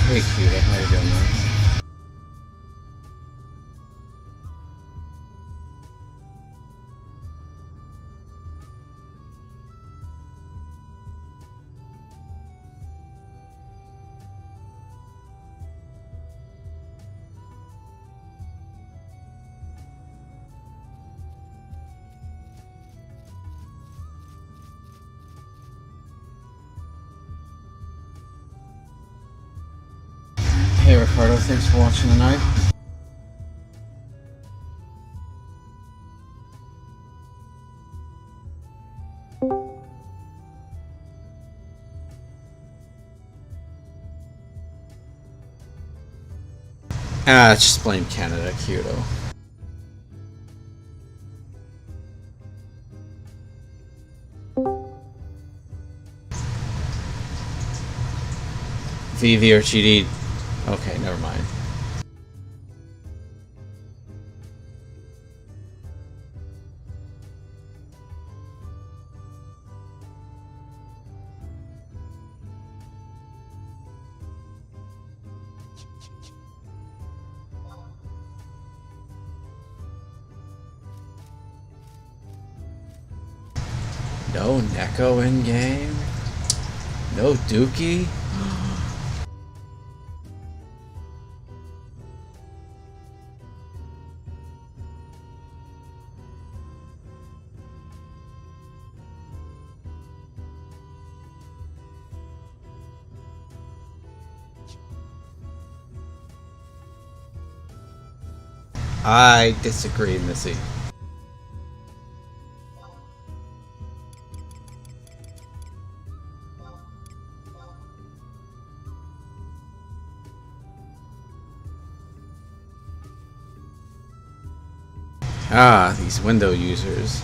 Hey, Cuda, how you doing, man? Hey, Ricardo, thanks for watching tonight. Just blame Canada, Kyoto. VV or GD? Okay, never mind. No Neko in game? No Dookie? I disagree, Missy. These window users.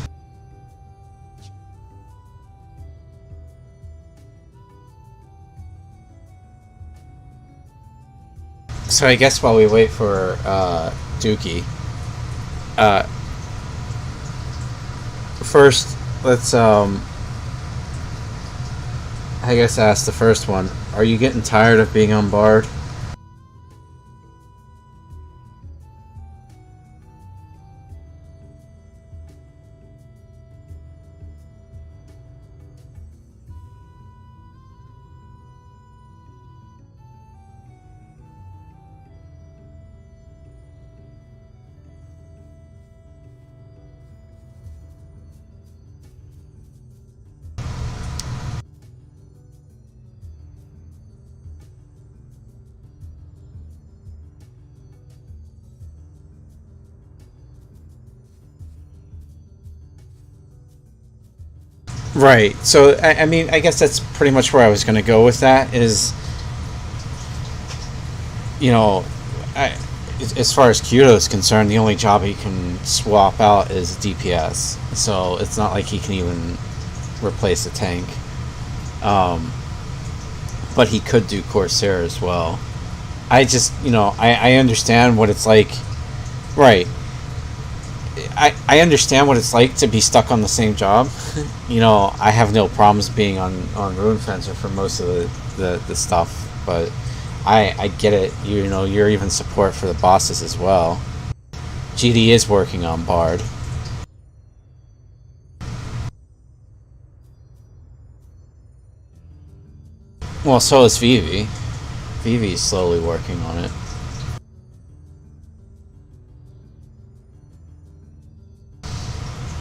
So I guess while we wait for Dookie, first let's I guess ask the first one. Are you getting tired of being on Bard? Right. So I mean, I guess that's pretty much where I was going to go with that. Is, you know, I, as far as Kyoto is concerned, the only job he can swap out is DPS. So it's not like he can even replace a tank. But he could do Corsair as well. I just, I understand what it's like. Right. I understand what it's like to be stuck on the same job. I have no problems being on Rune Fencer for most of the stuff, but I get it. You're even support for the bosses as well. GD is working on Bard. Well, so is Vivi. Vivi's slowly working on it.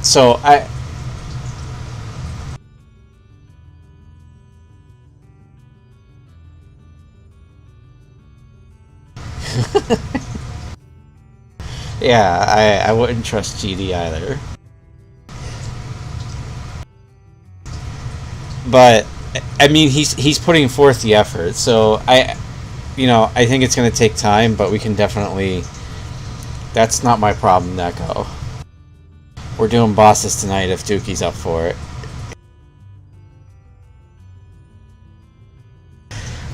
So yeah, I wouldn't trust GD either. But I mean, he's putting forth the effort, so I think it's going to take time, but we can definitely. That's not my problem, Neko. We're doing bosses tonight if Dookie's up for it.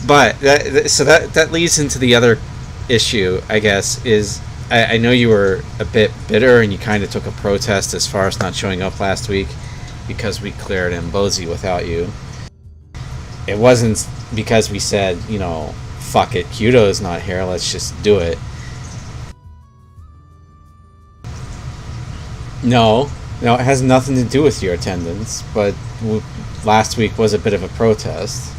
But that leads into the other issue, I guess, is I know you were a bit bitter and you kind of took a protest as far as not showing up last week because we cleared Mbozi without you. It wasn't because we said, fuck it, Kyudo's not here, let's just do it. No, no, it has nothing to do with your attendance, but last week was a bit of a protest.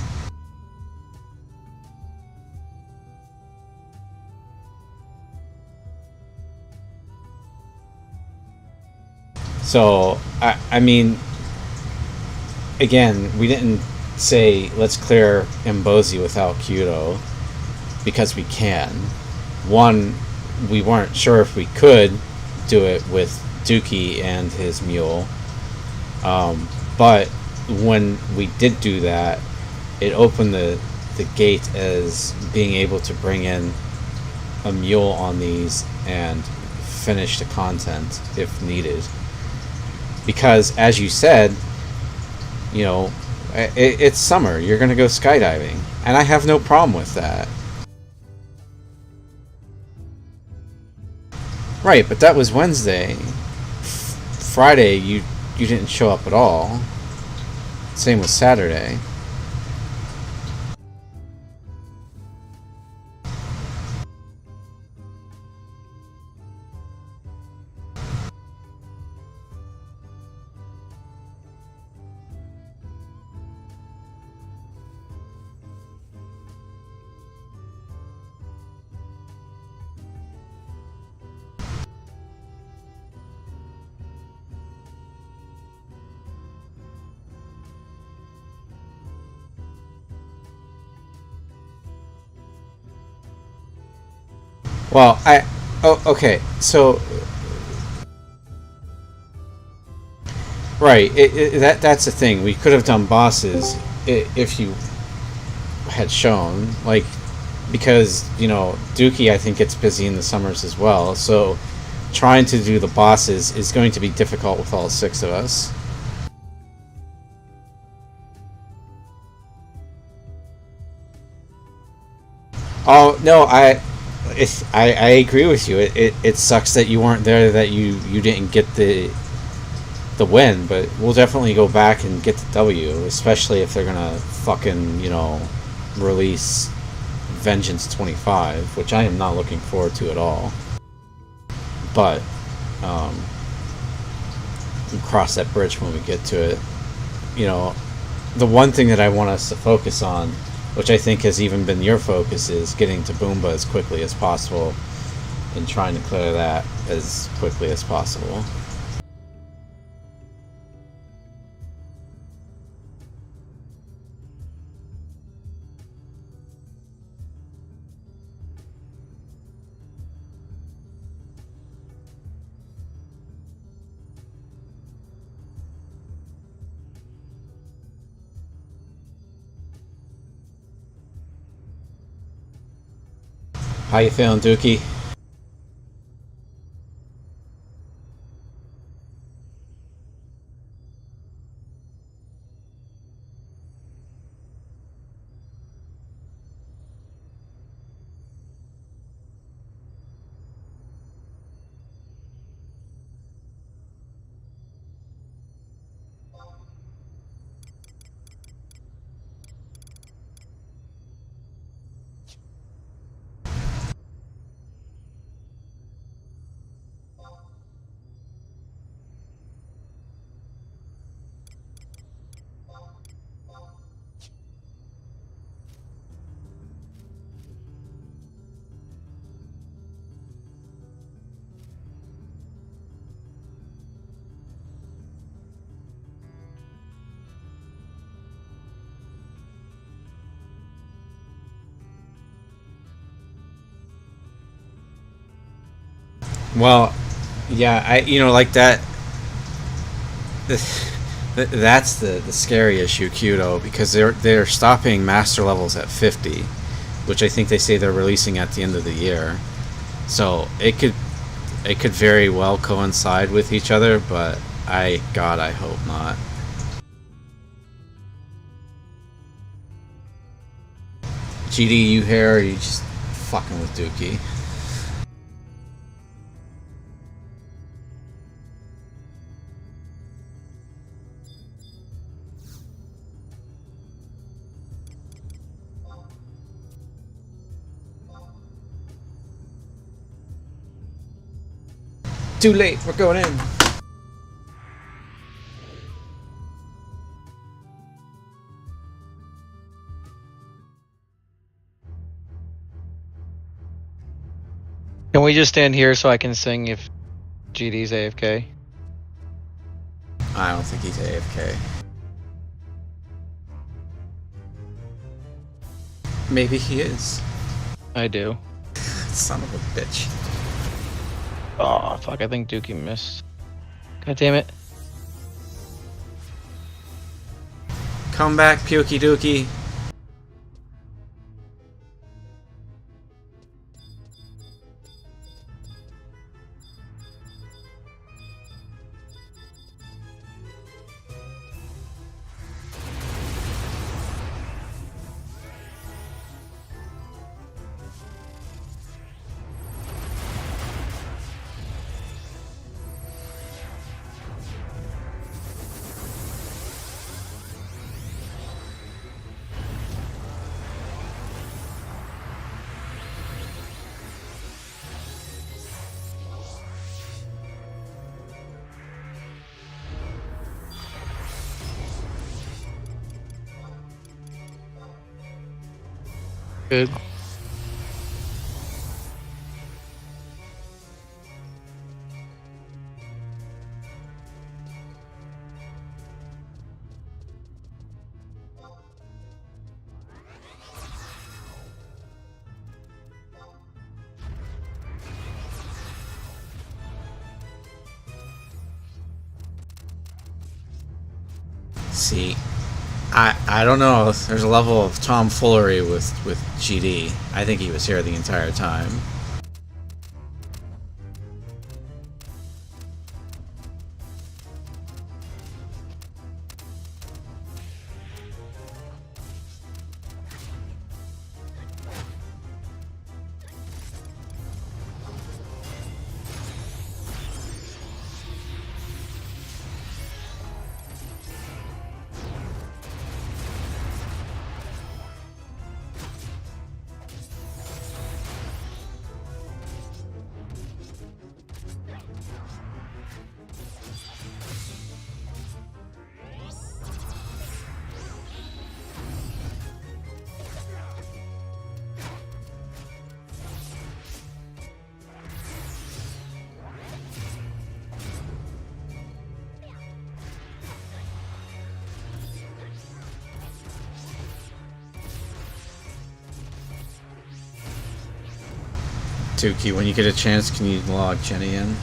So, I mean, again, we didn't say let's clear Mbozi without Kyudo because we can. One, we weren't sure if we could do it with Dookie and his mule. But when we did do that, it opened the gate as being able to bring in a mule on these and finish the content if needed. Because, as you said, you know, it's summer. You're going to go skydiving. And I have no problem with that. Right, but that was Wednesday. Friday, you didn't show up at all. Same with Saturday. Well, okay, so right, that's the thing. We could have done bosses if you had shown, like, because, you know, Dookie, I think, gets busy in the summers as well, so trying to do the bosses is going to be difficult with all 6 of us. Oh, no, I agree with you. It sucks that you weren't there, that you didn't get the win, but we'll definitely go back and get the W, especially if they're gonna fucking, you know, release Vengeance 25, which I am not looking forward to at all. But we'll cross that bridge when we get to it. You know, the one thing that I want us to focus on, which I think has even been your focus, is getting to Boomba as quickly as possible and trying to clear that as quickly as possible. How you feeling, Dookie? Well, yeah, you know, like that. That's the scary issue, Kyudo, because they're stopping master levels at 50, which I think they say they're releasing at the end of the year. So it could very well coincide with each other, but God, I hope not. GD, you here, or are you just fucking with Dookie? Too late. We're going in. Can we just stand here so I can sing if GD's AFK? I don't think he's AFK. Maybe he is. I do. Son of a bitch. Oh, fuck, I think Dookie missed. God damn it. Come back, Pukey Dookie. Good. See, I don't know. There's a level of tomfoolery with GD. I think he was here the entire time. Tuki, when you get a chance, can you log Jenny in?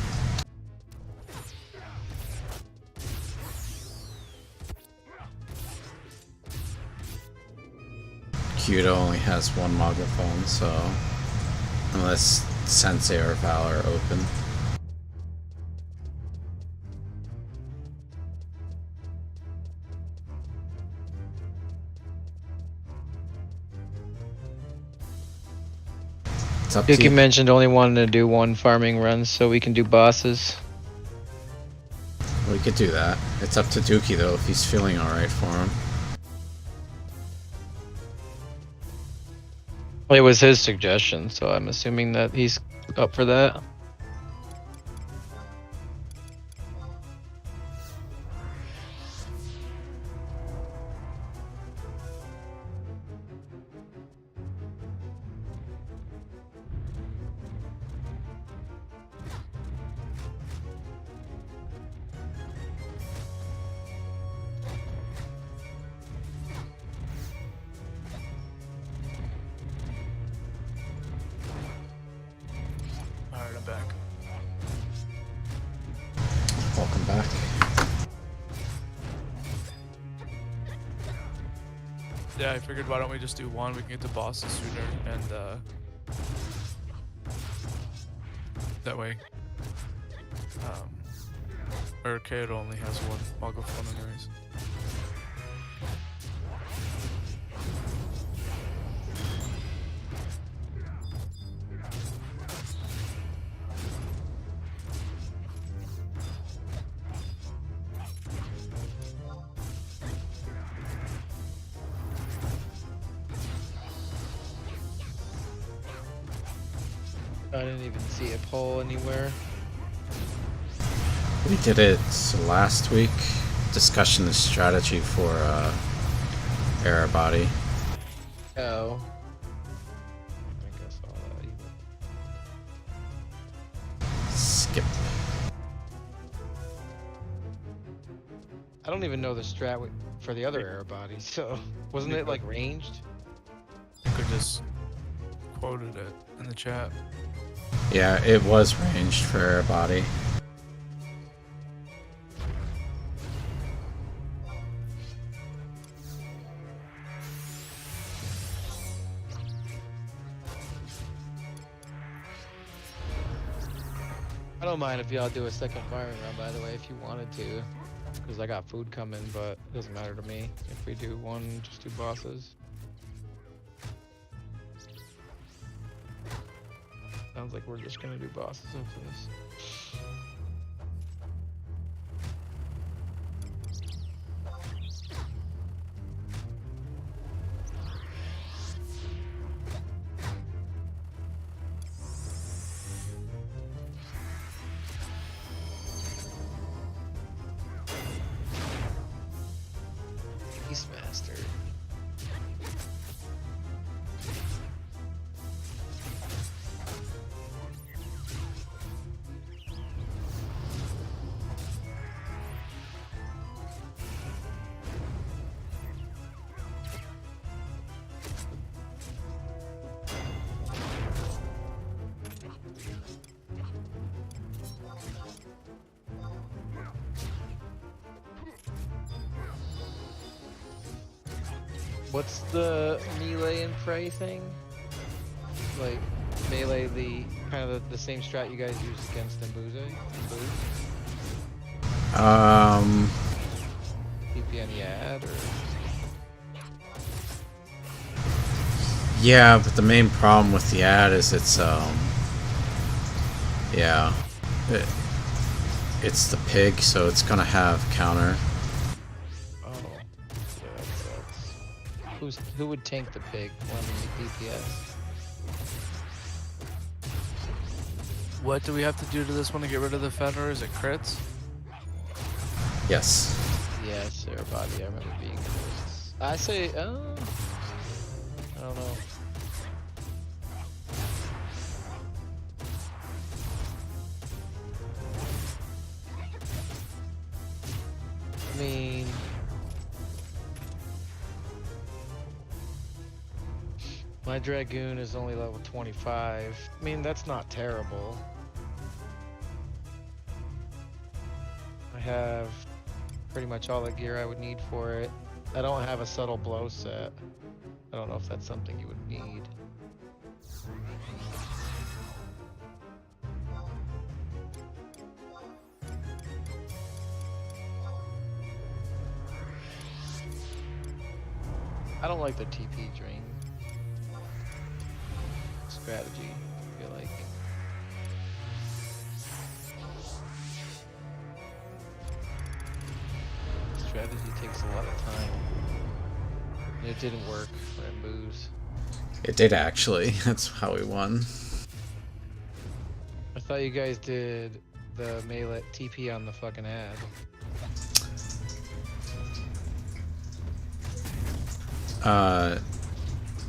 Kyudo only has one Mogophone, so unless Sensei or Val are open. Dookie mentioned only wanted to do one farming run so we can do bosses. We could do that. It's up to Dookie though if he's feeling alright for him. Well, it was his suggestion, so I'm assuming that he's up for that. Alright, I'm back. Welcome back. Yeah, I figured why don't we just do one, we can get to bosses sooner, and that way, Arcade only has one Mogophone anyways. I didn't even see a poll anywhere. We did it last week. Discussion of strategy for error body. Oh. I think I saw that even. Skip. I don't even know the strat for the other air body, so wasn't it like ranged? You could just quoted it in the chat. Yeah, it was ranged for error body. I don't mind if y'all do a second firing round, by the way, if you wanted to. Because I got food coming, but it doesn't matter to me. If we do one, just do bosses. Sounds like we're just gonna do bosses after this. Beastmaster. What's the melee and fray thing? Like melee, the kind of the same strat you guys use against Mbuze? PP any ad or? Yeah, but the main problem with the ad is it's yeah, it's the pig, so it's gonna have counter. Oh, yeah, that sucks. Who would tank the pig when you DPS? What do we have to do to this one to get rid of the Fenrir? Is it crits? Yes. Yes, air body. I remember being close. I say, I don't know. I mean, my Dragoon is only level 25. I mean, that's not terrible. I have pretty much all the gear I would need for it. I don't have a subtle blow set. I don't know if that's something you would need. I don't like the TP drain strategy, I feel like. Strategy takes a lot of time. And it didn't work for Mbuze. It did actually. That's how we won. I thought you guys did the melee TP on the fucking ad.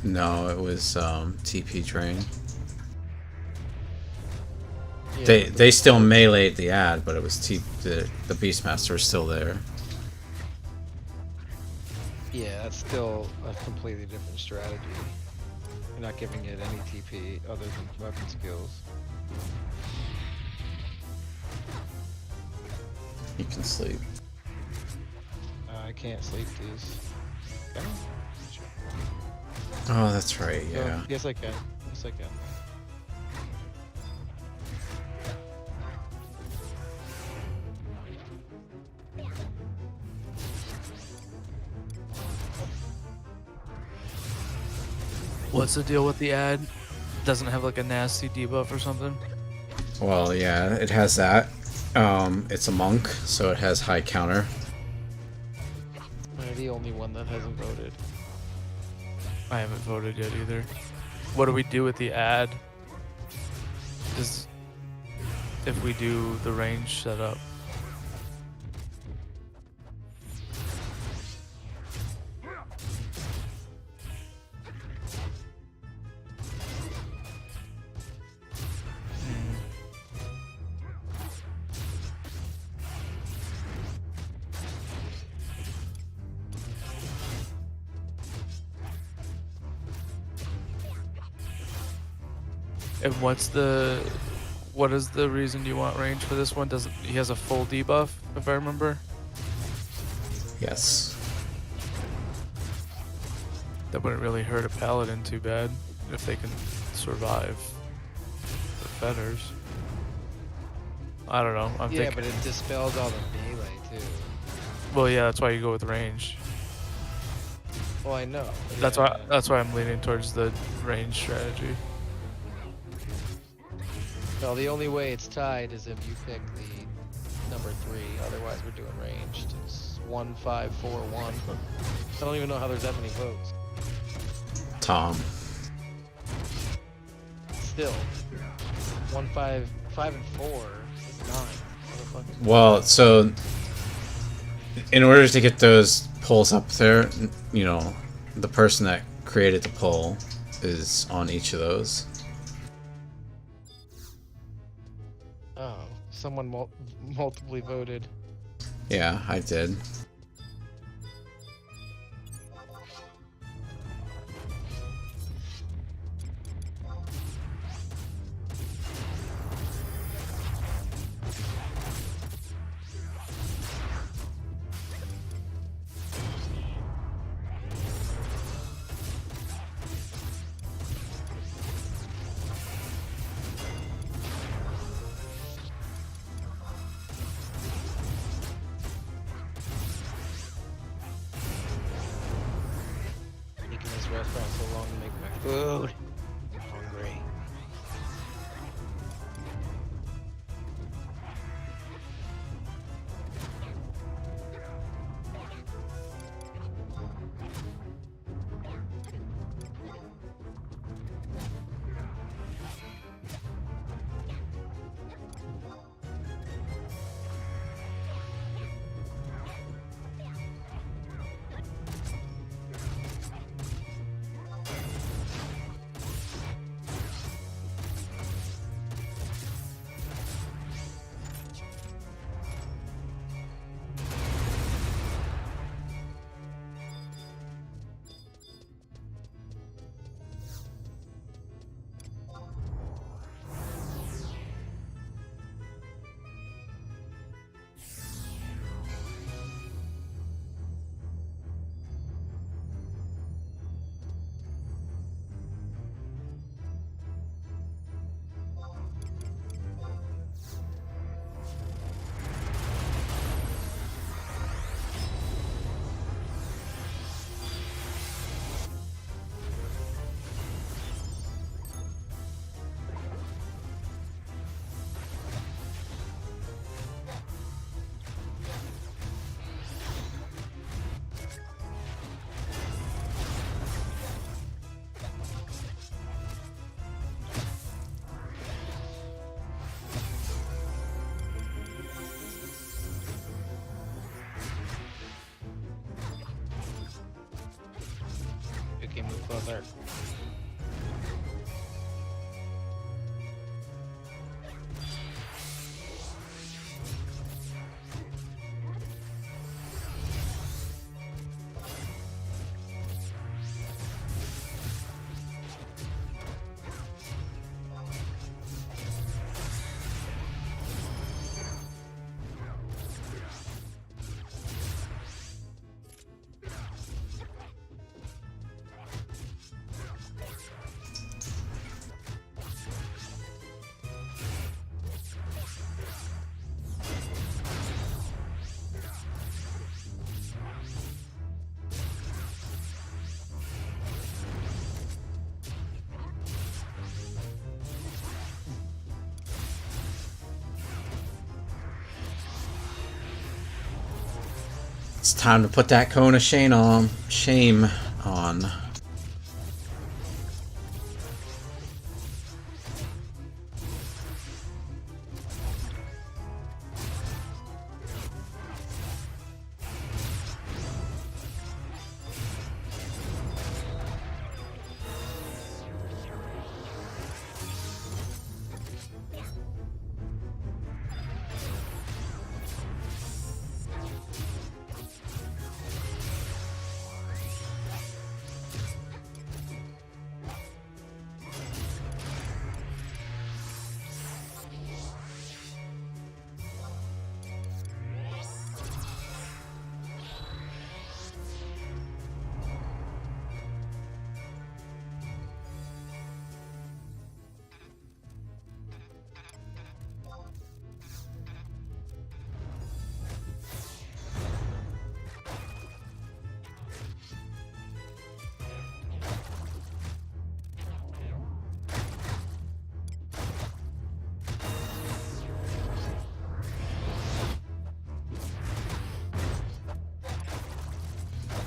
No, it was TP train. Yeah, They still meleeed the ad, but it was the Beastmaster was still there. Yeah, that's still a completely different strategy. You're not giving it any TP other than weapon skills. You can sleep. I can't sleep these. Can I? Oh, that's right. Oh, Yeah. yes, I can. Yes, I can. What's the deal with the ad? Doesn't have like a nasty debuff or something? Well, yeah, it has that. It's a monk, so it has high counter. I'm the only one that hasn't voted. I haven't voted yet either. What do we do with the ad? If we do the range setup? And what is the reason you want range for this one? Doesn't he has a full debuff, if I remember? Yes. That wouldn't really hurt a paladin too bad if they can survive the fetters. I don't know. I'm Yeah, thinking. but it dispels all the melee too. Well, yeah, that's why you go with range. Well, I know. That's yeah. why I'm leaning towards the range strategy. Well, the only way it's tied is if you pick the number 3. Otherwise, we're doing ranged. It's 1, 5, 4, 1. I don't even know how there's that many votes. Tom. Still, 1, 5, 5, and 4 is 9. Motherfuckers. Well, so in order to get those polls up there, you know, the person that created the poll is on each of those. Oh, someone multiply voted. Yeah, I did. Making this restaurant so long to make my food. I'm hungry. Okay, move closer. It's time to put that cone of shame on. Shame on.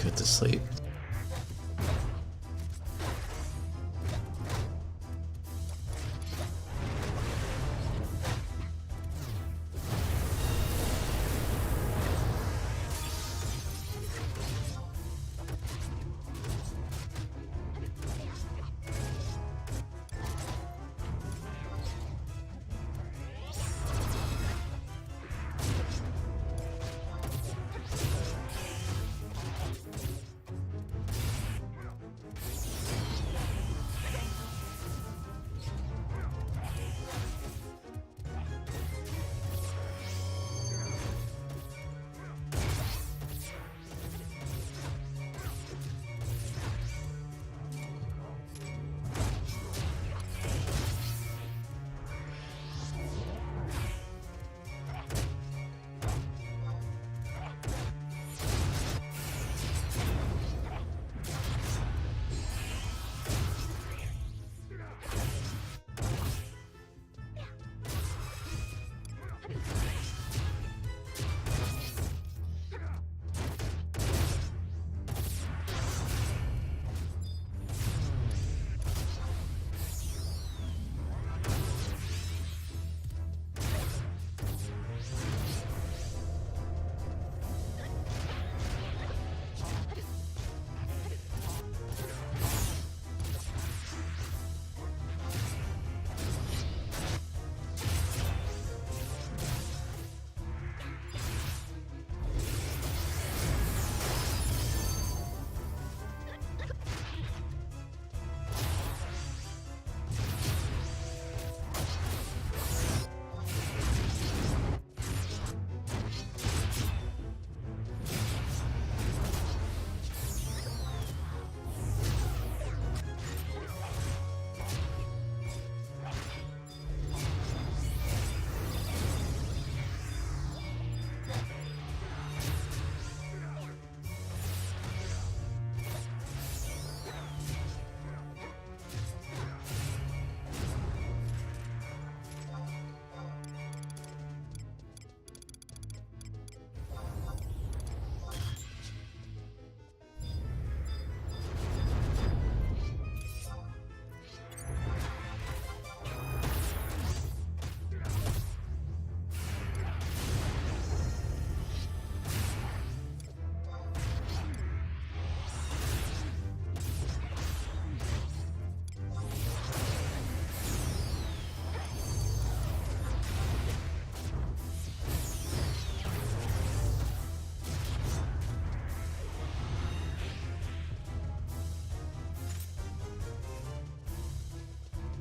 good to sleep.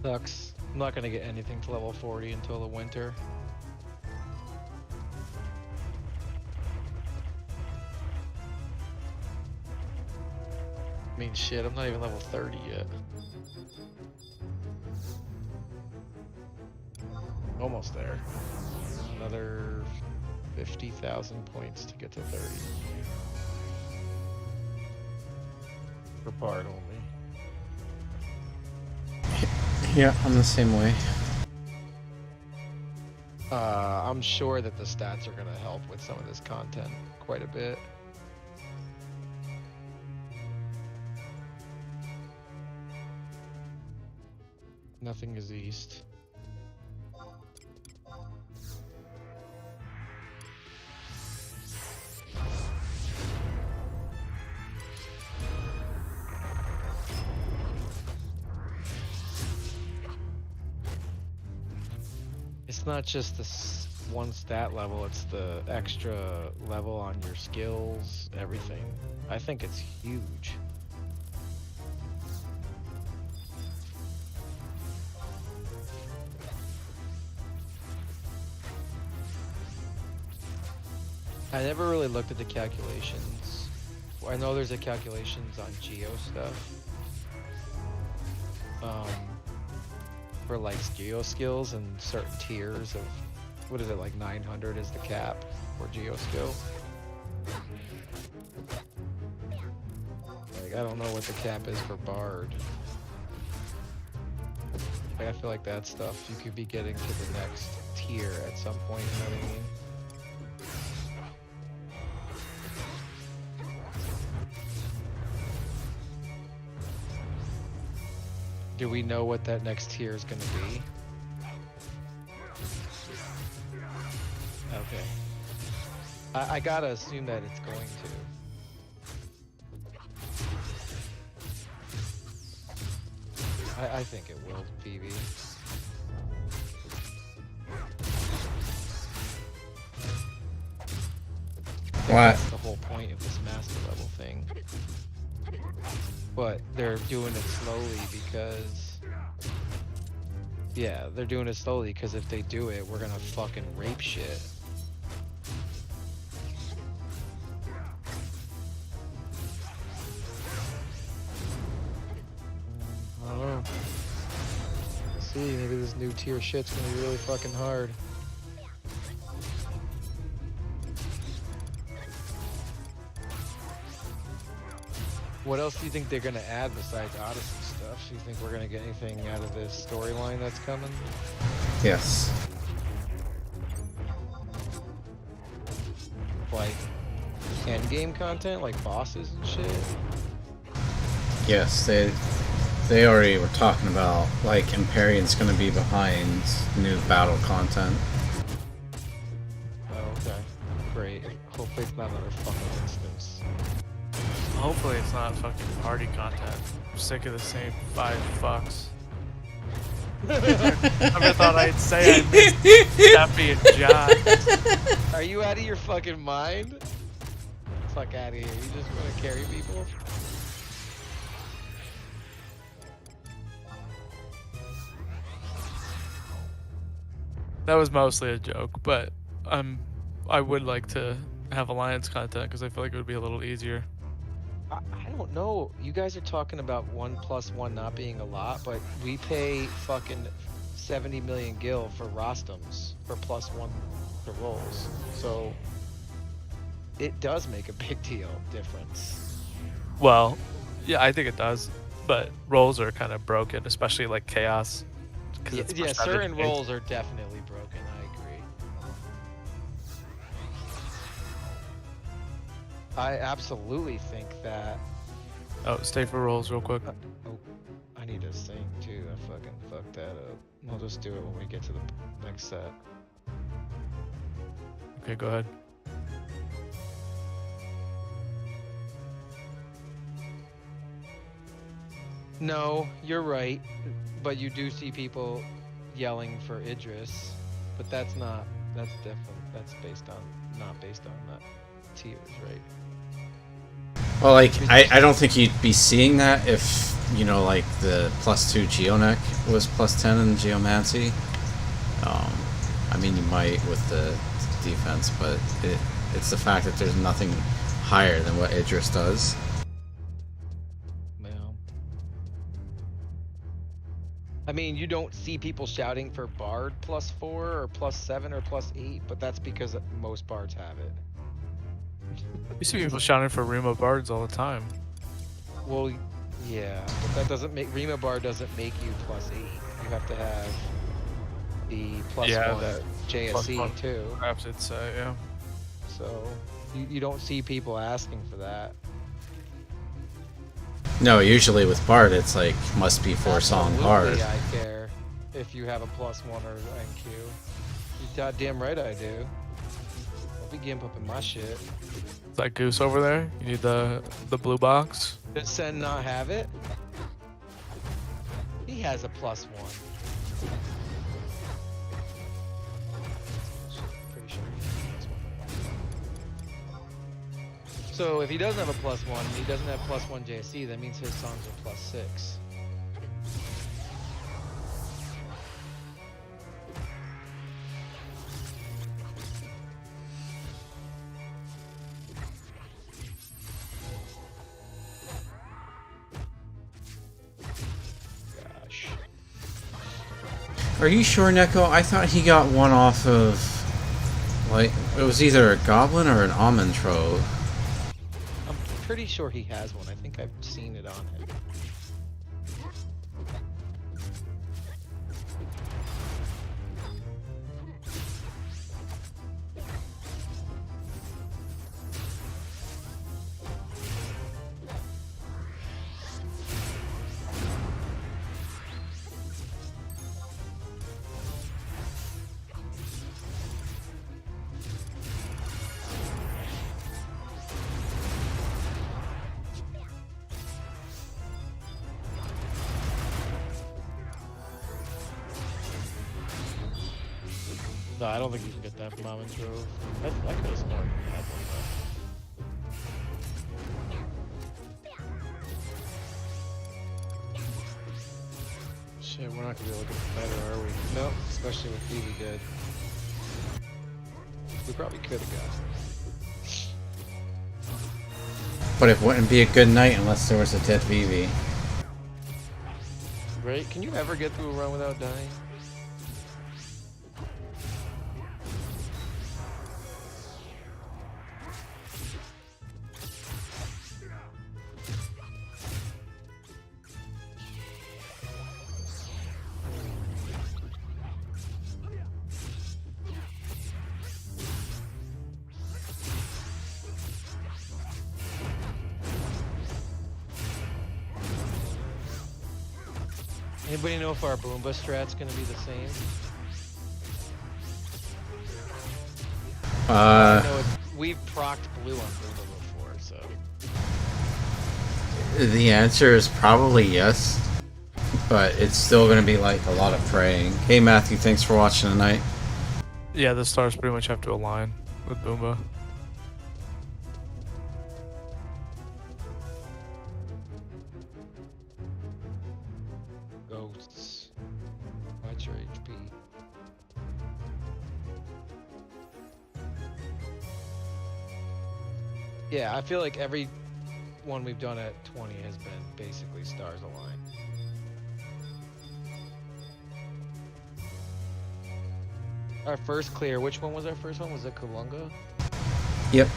Sucks. I'm not gonna get anything to level 40 until the winter. I mean, shit, I'm not even level 30 yet. Almost there. Another 50,000 points to get to 30. For part only. Yeah, I'm the same way. I'm sure that the stats are gonna help with some of this content quite a bit. Nothing is east. It's not just this one stat level, it's the extra level on your skills, everything. I think it's huge. I never really looked at the calculations. I know there's a calculations on geo stuff. For like geo skills and certain tiers of, what is it, like 900 is the cap for geo skill. Like, I don't know what the cap is for Bard. Like, I feel like that stuff you could be getting to the next tier at some point, you know what I mean? Do we know what that next tier is going to be? Okay. I gotta assume that it's going to. I think it will, PB. What? That's the whole point of this master level thing. But they're doing it slowly because... Yeah, they're doing it slowly because if they do it, we're gonna fucking rape shit. I don't know. Let's see, maybe this new tier shit's gonna be really fucking hard. What else do you think they're gonna add besides Odyssey stuff? Do you think we're gonna get anything out of this storyline that's coming? Yes. Like end game content, like bosses and shit? Yes, they already were talking about, like, Emperion's gonna be behind new battle content. Oh, okay. Great. Hopefully it's not another fucking instance. Hopefully it's not fucking party content. I'm sick of the same 5 fucks. Never thought I'd say I missed Steffi and John. Are you out of your fucking mind? Fuck out of here. You just want to carry people? That was mostly a joke, but I would like to have Alliance content because I feel like it would be a little easier. I don't know. You guys are talking about 1+1 not being a lot, but we pay fucking 70 million gil for Rostoms for +1 to rolls. So it does make a big deal difference. Well, yeah, I think it does, but roles are kind of broken, especially like Chaos. Yeah, certain roles are definitely broken. I absolutely think that. Oh, stay for rolls real quick. Oh, I need to sing too. I fucking fucked that up. We'll just do it when we get to the next set. Okay, go ahead. No, you're right, but you do see people yelling for Idris, but that's different. That's not based on that tiers, right? Well, like, I don't think you'd be seeing that if, you know, like, the +2 Geoneck was +10 in Geomancy. I mean, you might with the defense, but it's the fact that there's nothing higher than what Idris does. Well, I mean, you don't see people shouting for Bard +4 or +7 or +8, but that's because most Bards have it. You see people shouting for Rima Bards all the time. Well, yeah, but that doesn't make Rima Bard doesn't make you +8. You have to have the +1 that JSC +1 too. Perhaps it's yeah. So you don't see people asking for that. No, usually with Bard, it's like, must be 4-song Bard. Absolutely, I care if you have a +1 or NQ. You goddamn right I do. I'll be gimp up in my shit. Is that Goose over there? You need the blue box? Did Sen not have it? He has a +1. Pretty sure he has +1. So if he doesn't have a +1, and he doesn't have +1 JSC, that means his songs are +6. Gosh. Are you sure, Neko? I thought he got one off of, like, it was either a Goblin or an Almond Trove. I'm pretty sure he has one. I think I've seen it on him. No, I don't think you can get that from Almond Grove. I could have sworn you had one though. Shit, we're not gonna be able to get better, are we? Nope, especially with Ffxi dead. We probably could have got it. But it wouldn't be a good night unless there was a dead Ffxi. Right? Can you ever get through a run without dying? Anybody know if our Boomba strat's gonna be the same? I know we've procced blue on Boomba before, so. The answer is probably yes, but it's still going to be like a lot of praying. Hey Matthew, thanks for watching tonight. Yeah, the stars pretty much have to align with Boomba. Ghosts. Watch your HP. Yeah, I feel like every one we've done at 20 has been basically stars aligned. Our first clear, which one was our first one? Was it Kulunga? Yep.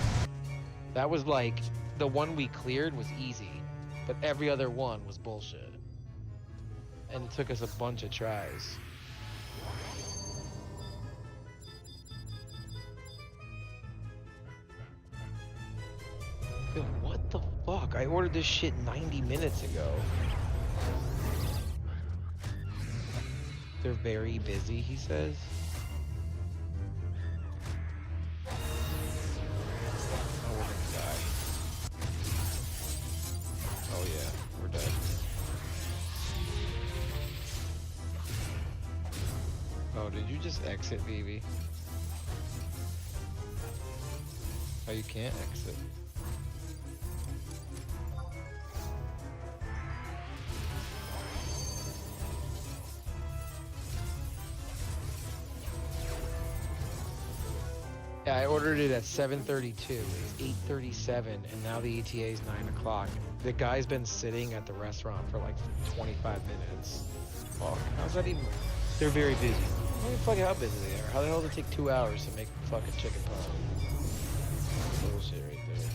That was like, the one we cleared was easy, but every other one was bullshit. And it took us a bunch of tries. Yo, what the fuck? I ordered this shit 90 minutes ago. They're very busy, he says. Oh, we're gonna die. Oh yeah, we're dead. Oh, did you just exit, Ffxi? Oh, you can't exit. Yeah, I ordered it at 7:32. It's 8:37, and now the ETA is 9 o'clock. The guy's been sitting at the restaurant for like 25 minutes. Fuck, how's that even? They're very busy. I don't give a fuck how busy they are. How the hell does it take 2 hours to make fucking chicken pie? Bullshit right there.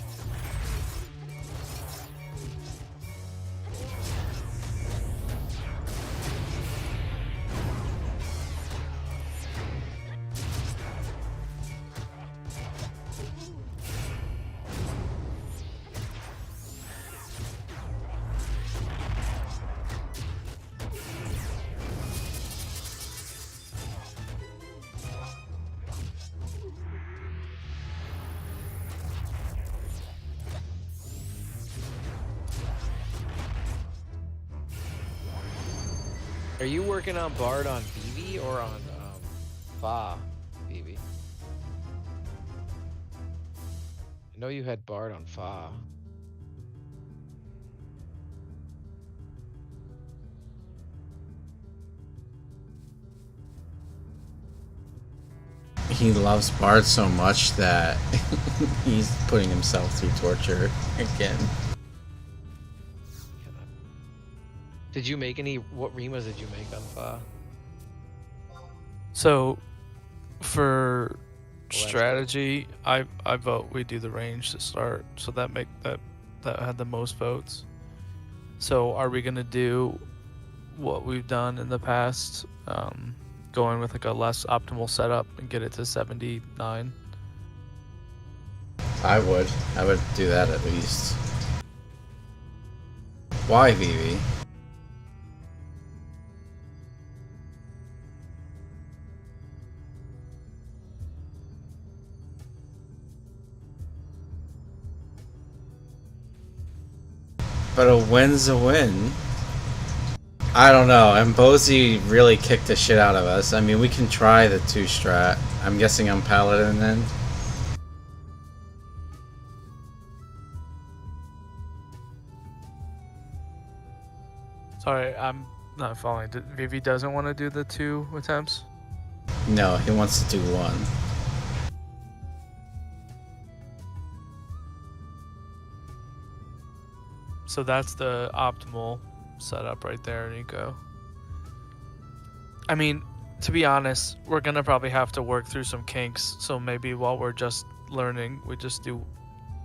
Are you working on Bard on Ffxi or on Ffxi? I know you had Bard on Ffxi. He loves Bard so much that he's putting himself through torture again. Did you make any? What Rimas did you make on Ffxi? So, for strategy, I vote we do the range to start. So that had the most votes. So are we gonna do what we've done in the past, going with like a less optimal setup and get it to 79? I would do that at least. Why, Ffxi? But a win's a win. I don't know. Mbozi really kicked the shit out of us. I mean, we can try the 2 strat. I'm guessing I'm paladin then. Sorry, I'm not following. Vivi doesn't want to do the 2 attempts? No, he wants to do 1. So that's the optimal setup right there, Nico. I mean, to be honest, we're gonna probably have to work through some kinks. So maybe while we're just learning, we just do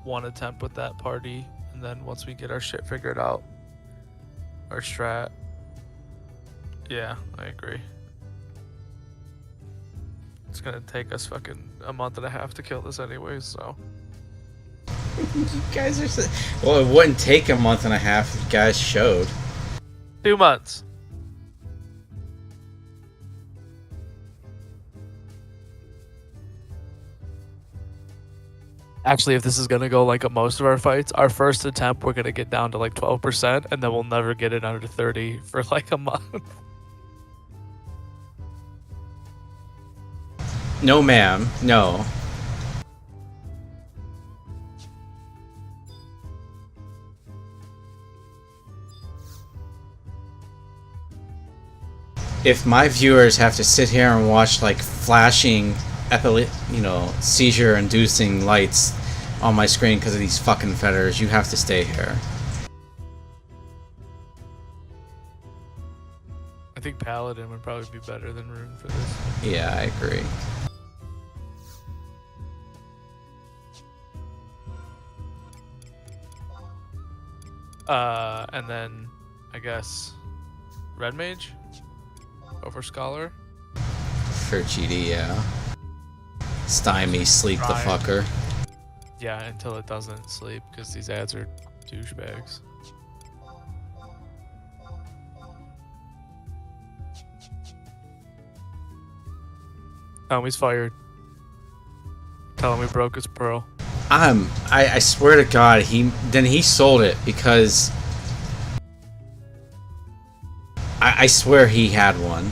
1 attempt with that party, and then once we get our shit figured out, our strat. Yeah, I agree. It's gonna take us fucking a month and a half to kill this anyways, so. You guys are so... Well, it wouldn't take a month and a half if you guys showed. 2 months. Actually, if this is gonna go like most of our fights, our first attempt we're gonna get down to like 12%, and then we'll never get it under 30 for like a month. No, ma'am. No. If my viewers have to sit here and watch like flashing, seizure-inducing lights on my screen because of these fucking feathers, you have to stay here. I think Paladin would probably be better than Rune for this. Yeah, I agree. And then I guess Red Mage over Scholar. For GD, yeah. Stymie, sleep the Right. fucker. Yeah, until it doesn't sleep, because these ads are douchebags. He's fired. Tell him we broke his pearl. I swear to God, he sold it because I swear he had one.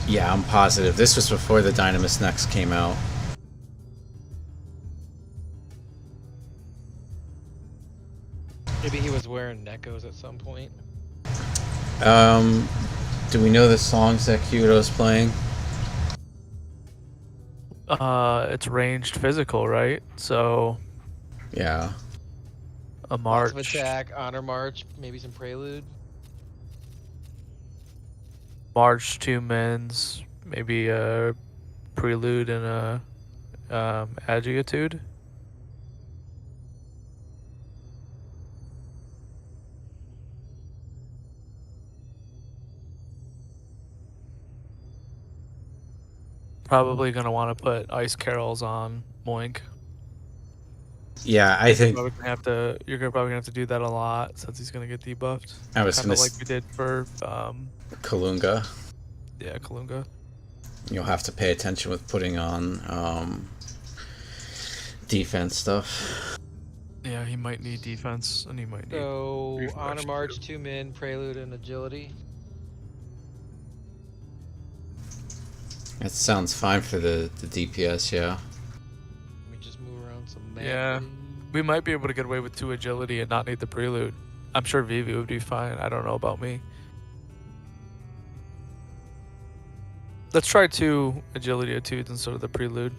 Yeah, I'm positive. This was before the Dynamis Next came out. Maybe he was wearing Neckos at some point. Do we know the songs that Kyoto's playing? It's ranged physical, right? So Yeah. a Lots march. of attack, honor march, maybe some prelude. March, 2 mins, maybe a prelude and a adjugatude. Probably gonna want to put ice carols on Moink. Yeah, I think You're probably gonna have to do that a lot since he's gonna get debuffed. I was Kind gonna of like we did for Kalunga. yeah, Kalunga. You'll have to pay attention with putting on defense stuff. Yeah, he might need defense and he might need. So refresh honor march, too. 2 min, prelude, and agility. That sounds fine for the DPS, yeah. Let me just move around some map. Yeah. We might be able to get away with 2 agility and not need the prelude. I'm sure Vivi would be fine. I don't know about me. Let's try 2 agility attudes instead of the prelude.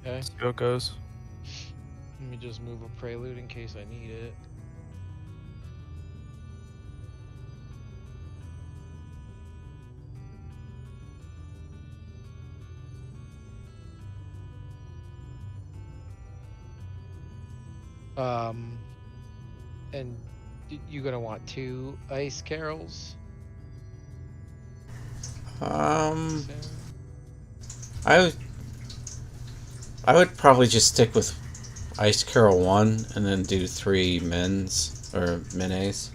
Okay. See how it goes. Let me just move a prelude in case I need it. And you gonna want 2 ice carols? I would probably just stick with Ice Carol 1 and then do 3 mins or minis.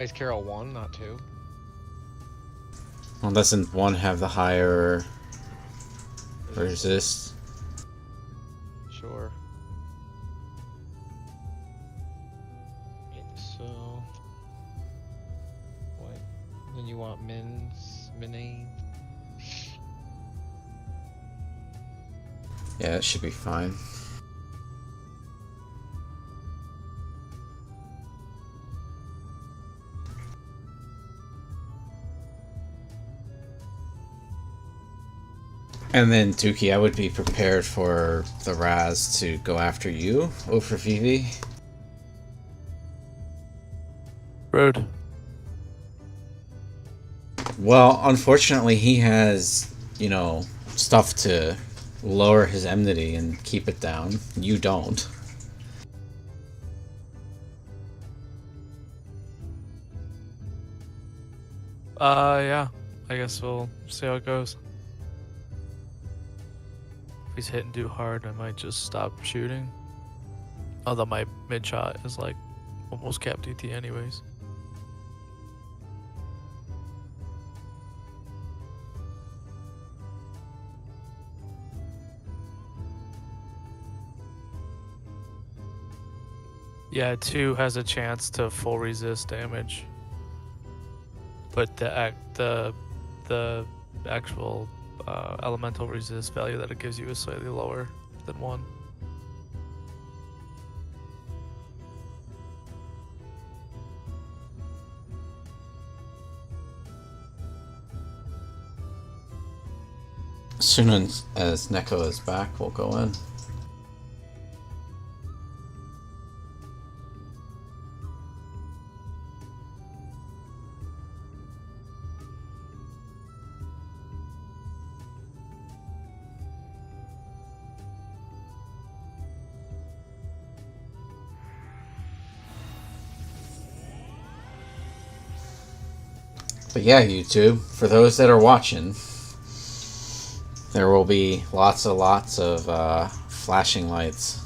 Ice carol 1, not 2. Well, doesn't one have the higher resist? Sure. So, what? Then you want mini? Yeah, it should be fine. And then, Tuki, I would be prepared for the Raz to go after you over Vivi. Rude. Well, unfortunately, he has, stuff to lower his enmity and keep it down. You don't. Yeah. I guess we'll see how it goes. If he's hitting too hard, I might just stop shooting. Although my mid shot is like almost cap DT anyways. Yeah, 2 has a chance to full resist damage, but the actual elemental resist value that it gives you is slightly lower than 1. As soon as Neko is back, we'll go in. But yeah, YouTube, for those that are watching, there will be lots of flashing lights.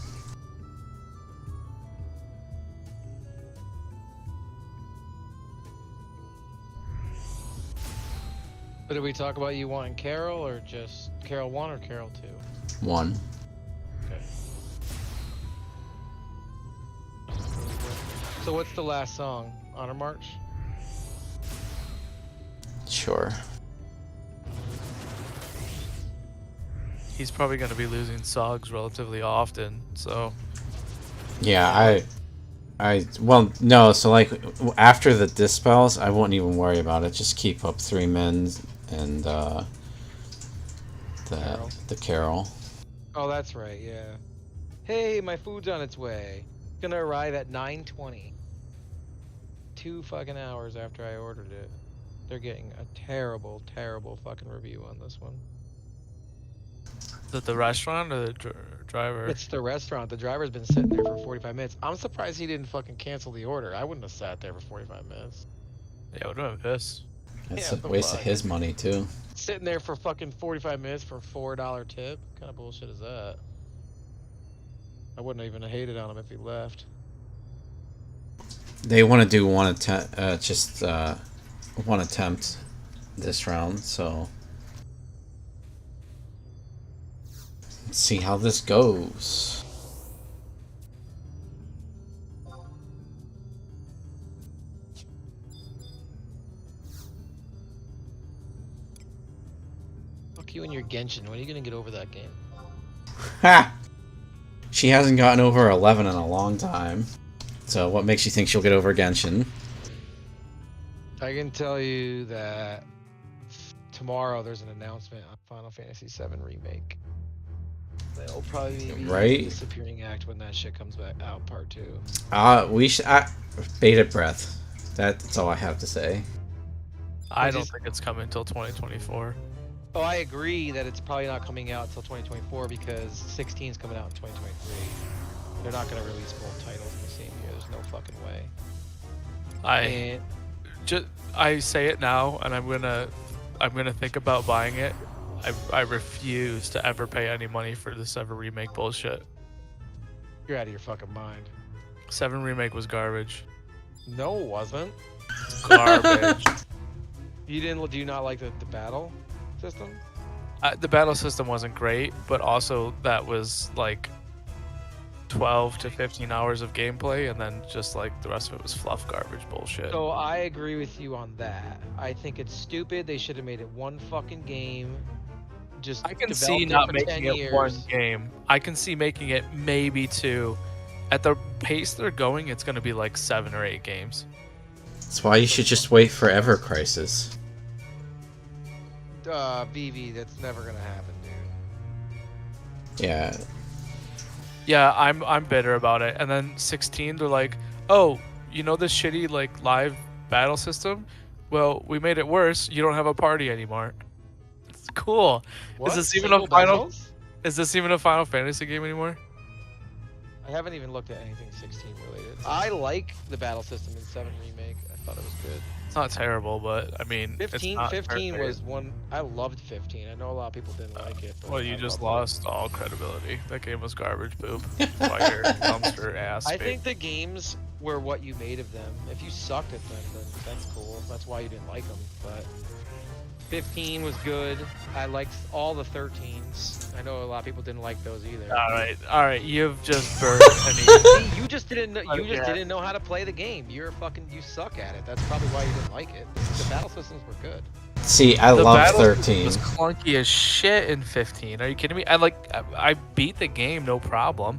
But did we talk about you wanting Carol or just Carol 1 or Carol 2? 1. Okay. So what's the last song? Honor March? Sure. He's probably going to be losing SOGs relatively often, so... Yeah, well, no, so like, after the dispels, I won't even worry about it. Just keep up 3 men and, the Carol. Oh, that's right, yeah. Hey, my food's on its way. It's gonna arrive at 9:20. 2 fucking hours after I ordered it. They're getting a terrible, terrible fucking review on this one. Is it the restaurant or the driver? It's the restaurant. The driver's been sitting there for 45 minutes. I'm surprised he didn't fucking cancel the order. I wouldn't have sat there for 45 minutes. Yeah, I would have been pissed. That's Yeah, a waste of fuck. his money, too. Sitting there for fucking 45 minutes for $4 tip? What kind of bullshit is that? I wouldn't even have hated on him if he left. They want to do one attempt this round, so let's see how this goes. Fuck you and your Genshin. When are you gonna get over that game? Ha! She hasn't gotten over 11 in a long time. So what makes you think she'll get over Genshin? I can tell you that tomorrow there's an announcement on Final Fantasy VII Remake. It'll probably be Right? a disappearing act when that shit comes back out, part 2. We should bated breath. That's all I have to say. I don't think it's coming until 2024. Oh, I agree that it's probably not coming out until 2024 because 16 is coming out in 2023. They're not going to release both titles in the same year. There's no fucking way. I say it now, and I'm gonna think about buying it. I refuse to ever pay any money for the 7 remake bullshit. You're out of your fucking mind. 7 remake was garbage. No, it wasn't. Garbage. You didn't? Do you not like the battle system? The battle system wasn't great, but also that was like 12 to 15 hours of gameplay, and then just like the rest of it was fluff garbage bullshit. So I agree with you on that. I think it's stupid. They should have made it one fucking game. Just I can developed see it not for making 10 it years. one game. I can see making it maybe 2. At the pace they're going, it's going to be like 7 or 8 games. That's why you should just wait for Ever Crisis. VV, that's never gonna happen, dude. Yeah. Yeah, I'm bitter about it. And then 16, they're like, oh, you know this shitty like live battle system? Well, we made it worse. You don't have a party anymore. It's cool. What? Is this even Single a final? battles? Is this even a Final Fantasy game anymore? I haven't even looked at anything 16 related. I like the battle system in 7 Remake. I thought it was good. It's not terrible, but I mean, 15, it's not 15 perfect. was one. I loved 15. I know a lot of people didn't like it. But Well, you I just loved lost all credibility. That game was garbage poop. Fire, dumpster, ass. it. I bait. think the games were what you made of them. If you sucked at them, then that's cool. That's why you didn't like them. But 15 was good. I liked all the 13s. I know a lot of people didn't like those either. All right. You've just burned any. See, you just didn't know. You just Yeah. didn't know how to play the game. You suck at it. That's probably why you didn't like it. The battle systems were good. See, I The love battle 13. was clunky as shit in 15. Are you kidding me? I beat the game, no problem.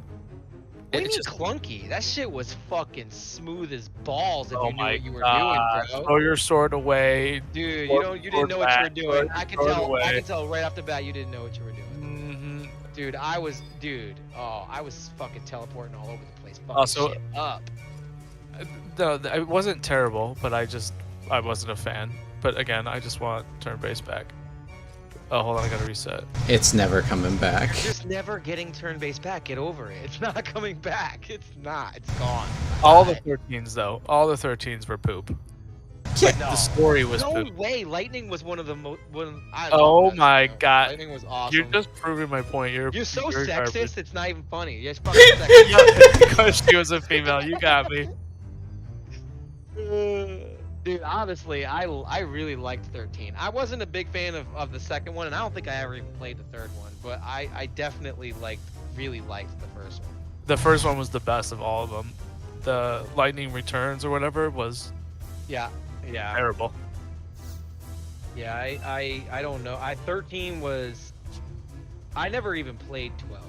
What do you It's mean just- clunky? That shit was fucking smooth as balls if Oh you knew my what you were God. doing, bro. Throw your sword away. Dude, Throw you didn't know what you were back, doing. throw I can it tell. away. I can tell right off the bat you didn't know what you were doing. Mm-hmm. Dude, I was fucking teleporting all over the place, fucking Also- shit up. No, it wasn't terrible, but I wasn't a fan. But again, I just want turn-based back. Oh, hold on, I gotta reset. It's never coming back. You're just never getting turn-based back. Get over it. It's not coming back. It's not. It's gone. All the Bye. 13s though, all the 13s were poop. Yeah. The story was No poop. way. Lightning was one of the most. Oh love that my show. God. Lightning was awesome. You're just proving my point. You're so you're sexist. garbage. It's not even funny. You're fucking sexist. Yeah, because she was a female. You got me. Dude, honestly, I really liked 13. I wasn't a big fan of the second one, and I don't think I ever even played the third one. But I definitely really liked the first one. The first one was the best of all of them. The Lightning Returns or whatever was Yeah. terrible. Yeah, I don't know. 13 was. I never even played 12.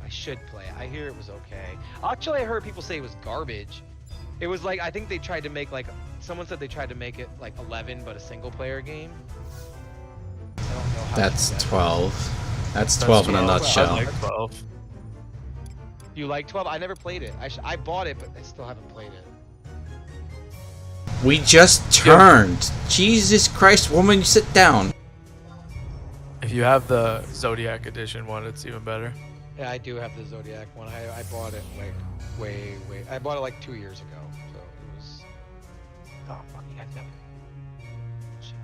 I should play it. I hear it was okay. Actually, I heard people say it was garbage. It was like I think they tried to make someone said they tried to make it like 11 but a single player game. I don't know how. That's to do that. 12. That's 12 in a 12. nutshell. I like 12. You like 12? I never played it. I bought it, but I still haven't played it. We just turned. Jesus Christ, woman, you sit down. If you have the Zodiac Edition one, it's even better. Yeah, I do have the Zodiac one. I bought it way. I bought it like 2 years ago, so it was. Oh fuck, you guys have it. Shit.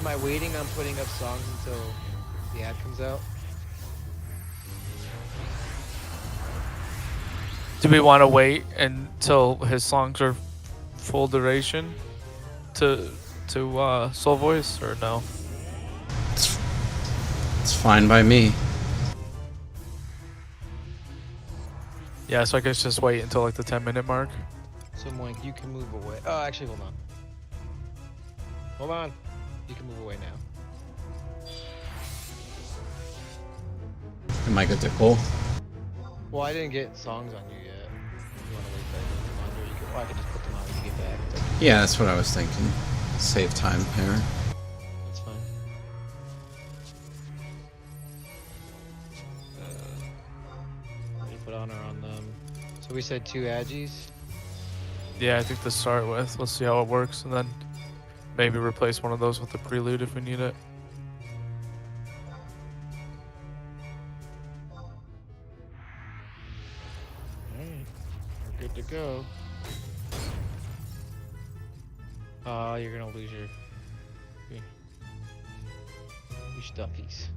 Am I waiting on putting up songs until the ad comes out? Do we want to wait until his songs are full duration to Soul Voice or no? It's fine by me. Yeah, so I guess just wait until like the 10-minute mark. So Moink, you can move away. Oh, actually, hold on. Hold on. You can move away now. Am I good to pull? Well, I didn't get songs on you yet. You want to wait for them to come on, or you can, or I can just put them on when you get back. It's up to you. Yeah, that's what I was thinking. Save time here. That's fine. What do you put on or on them? So we said 2 Aggies. Yeah, I think to start with. Let's see how it works, and then maybe replace one of those with the prelude if we need it. Alright. go. You're gonna lose your stuffies.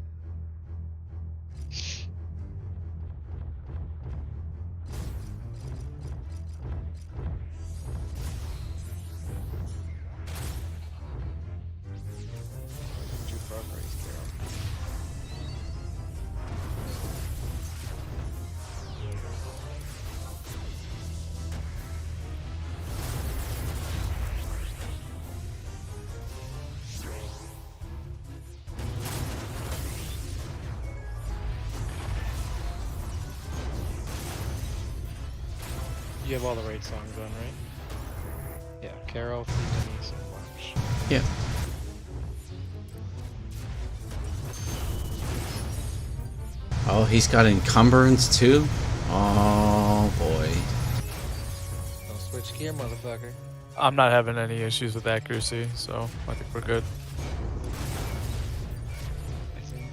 Two frog race, Carol. You have all the raid songs on, right? Yeah, Carol, Free Minis, and March. Yeah. Oh, he's got encumbrance too? Oh boy. Don't switch gear, motherfucker. I'm not having any issues with accuracy, so I think we're good. I think.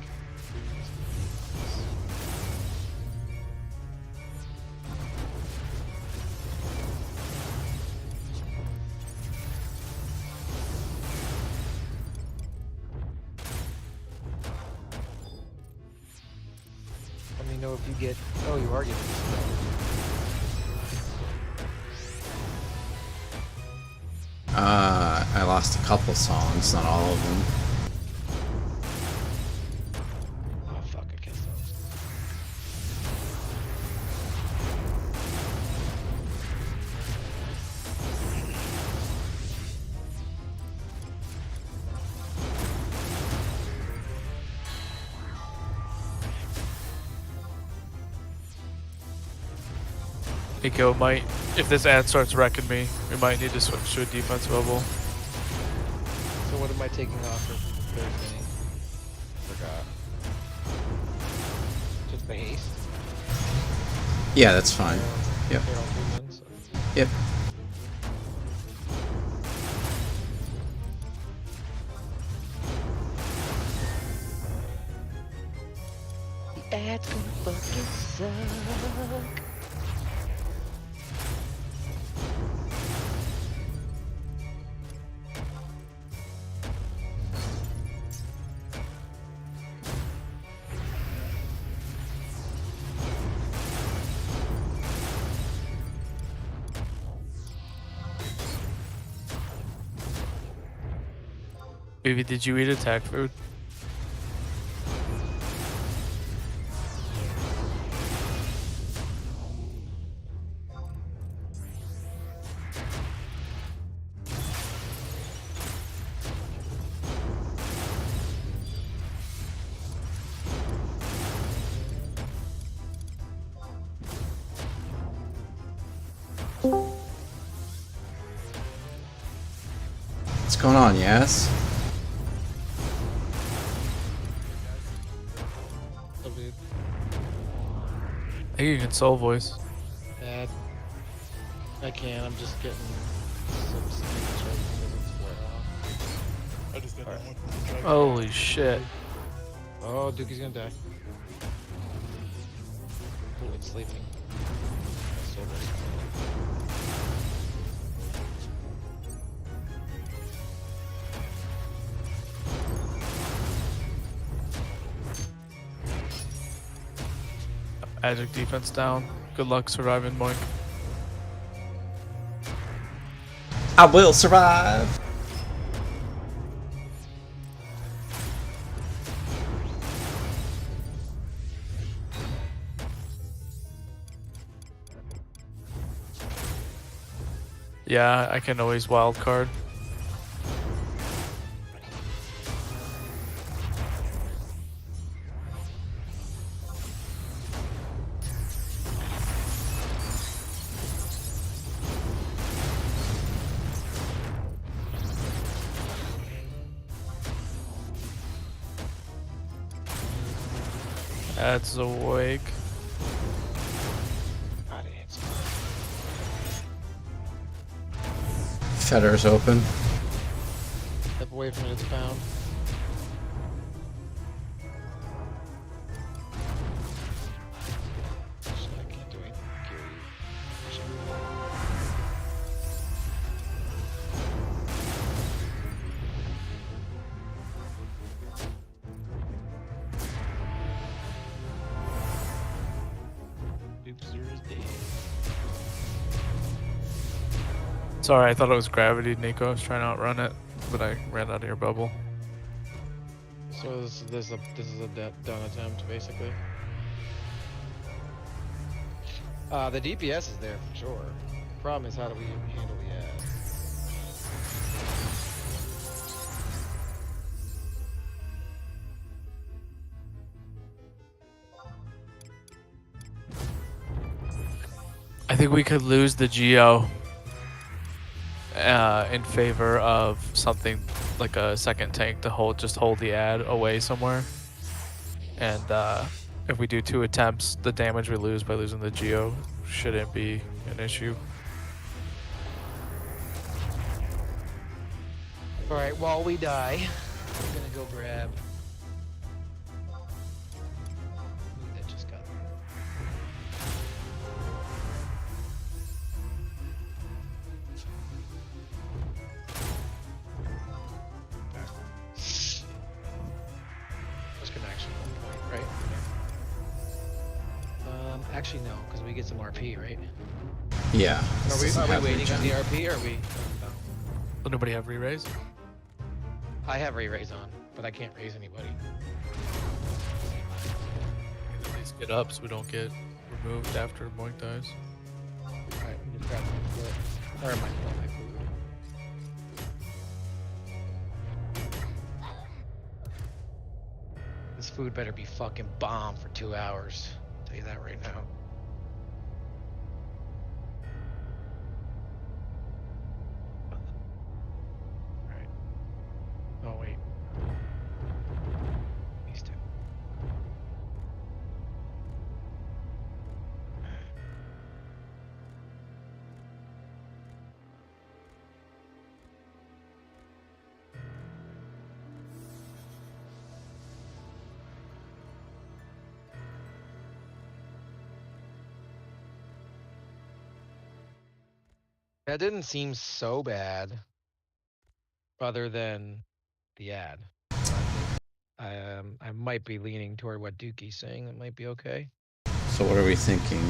Let me know if you get. Oh, you are getting. I lost a couple songs, not all of them. Oh fuck! I guess those. Eco might, if this ad starts wrecking me, we might need to switch to a defense bubble. So what am I taking off for third mini? Forgot. Just the haste. Yeah, that's fine. Yep. Carol Freeman, so. Yep. The ad's gonna fucking suck. Baby, did you eat attack food? What's going on, yes? Oh, dude. I think you can soul voice. Ad. I can, I'm just getting some sneak check because it's way off. I just did that Alright. one. Holy shit. Oh, Dookie's gonna die. Oh, it's sleeping. That's so risky. Magic defense down. Good luck surviving, Moink. I will survive! Yeah, I can always wild card. Ad's awake. God, it hits. Fetter's open. Step away from it, it's found. I can't do anything. Gary. Sorry, I thought it was gravity, Nico. I was trying to outrun it, but I ran out of your bubble. So this is a done attempt, basically. The DPS is there for sure. Problem is, how do we handle the ad? I think we could lose the Geo in favor of something like a second tank to hold the ad away somewhere. And if we do 2 attempts, the damage we lose by losing the Geo shouldn't be an issue. All right, while we die, I'm gonna go grab. Ooh, that just got. First connection, 1 point, right? Actually no, because we get some RP, right? Yeah. Are we waiting on the RP? Or are we? Does nobody have re-raise? I have re-raise on, but I can't raise anybody. At least get up so we don't get removed after Boink dies. Alright, we just grab my foot. Or my food. This food better be fucking bomb for 2 hours. I'll tell you that right now. Alright. Oh wait. These two. That didn't seem so bad, other than the ad. I might be leaning toward what Dookie's saying. It might be okay. So what are we thinking?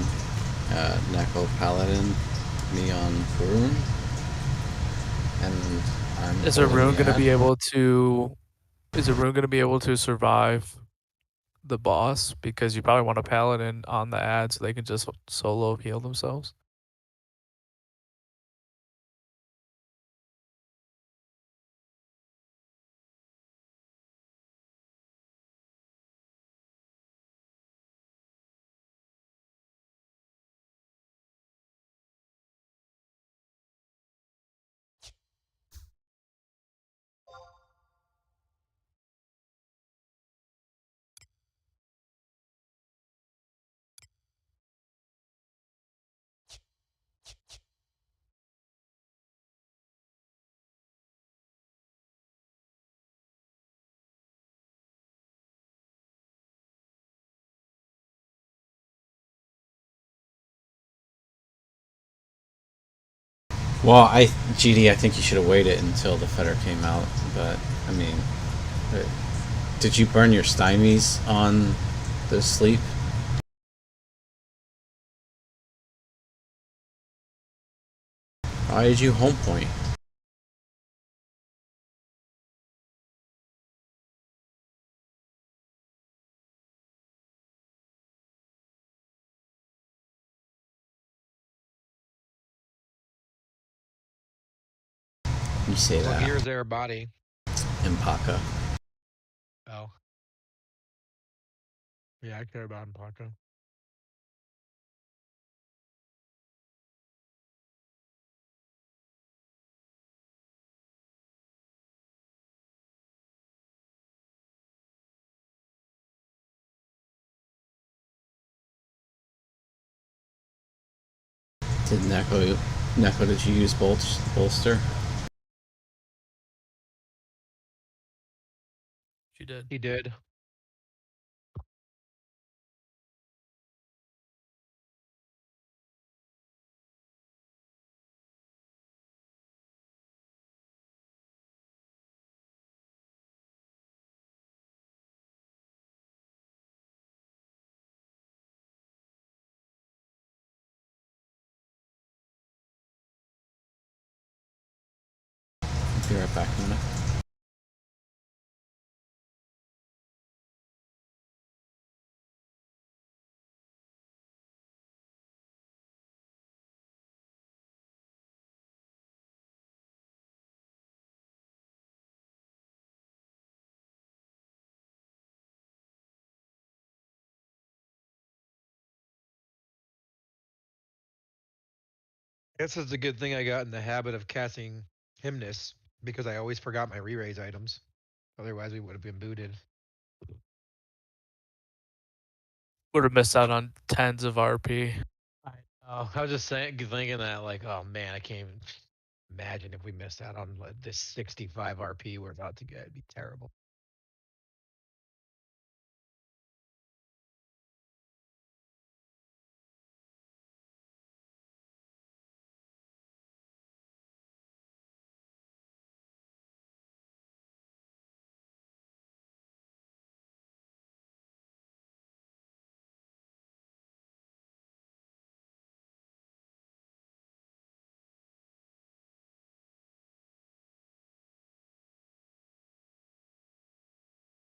Neko Paladin, me on Varun, and I'm. Is Arun gonna be able to? Is Arun gonna be able to survive the boss? Because you probably want a paladin on the ad so they can just solo heal themselves. Well, GD, I think you should have waited until the fetter came out. But I mean, did you burn your stymies on the sleep? Why did you home point? You say What that. gear is their body? Impaka. Oh. Yeah, I care about Impaka. Did Neko, did you use bolster? She did. He did. back in a minute. I guess it's a good thing I got in the habit of casting Hymnus because I always forgot my re-raise items. Otherwise, we would have been booted. Would have missed out on tens of RP. I was just thinking that, like, oh man, I can't even imagine if we missed out on this 65 RP we're about to get. It'd be terrible.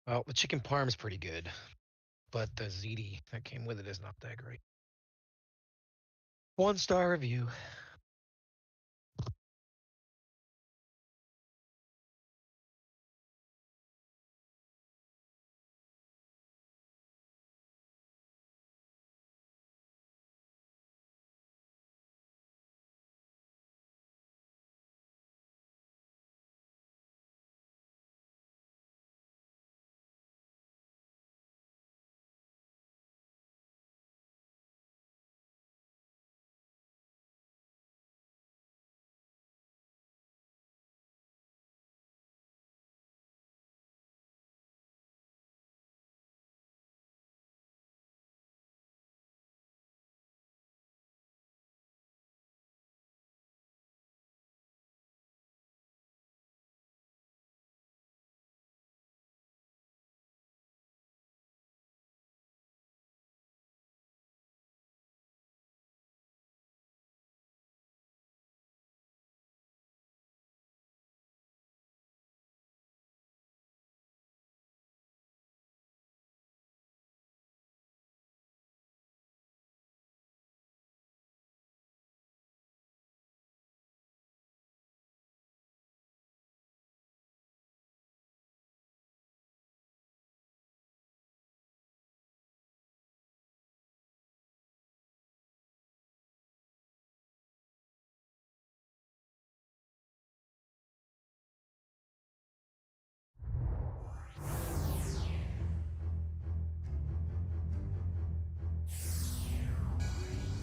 Well, the chicken parm's pretty good, but the ziti that came with it is not that great. 1-star review.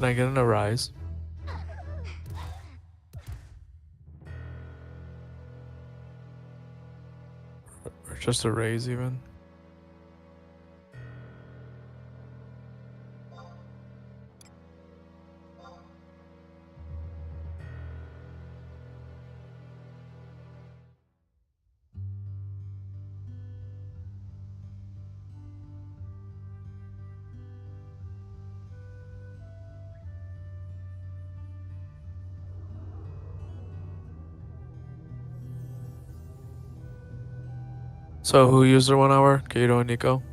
Can I get an arise? Or just a raise even? So who used their 1 hour? Kato and Nico?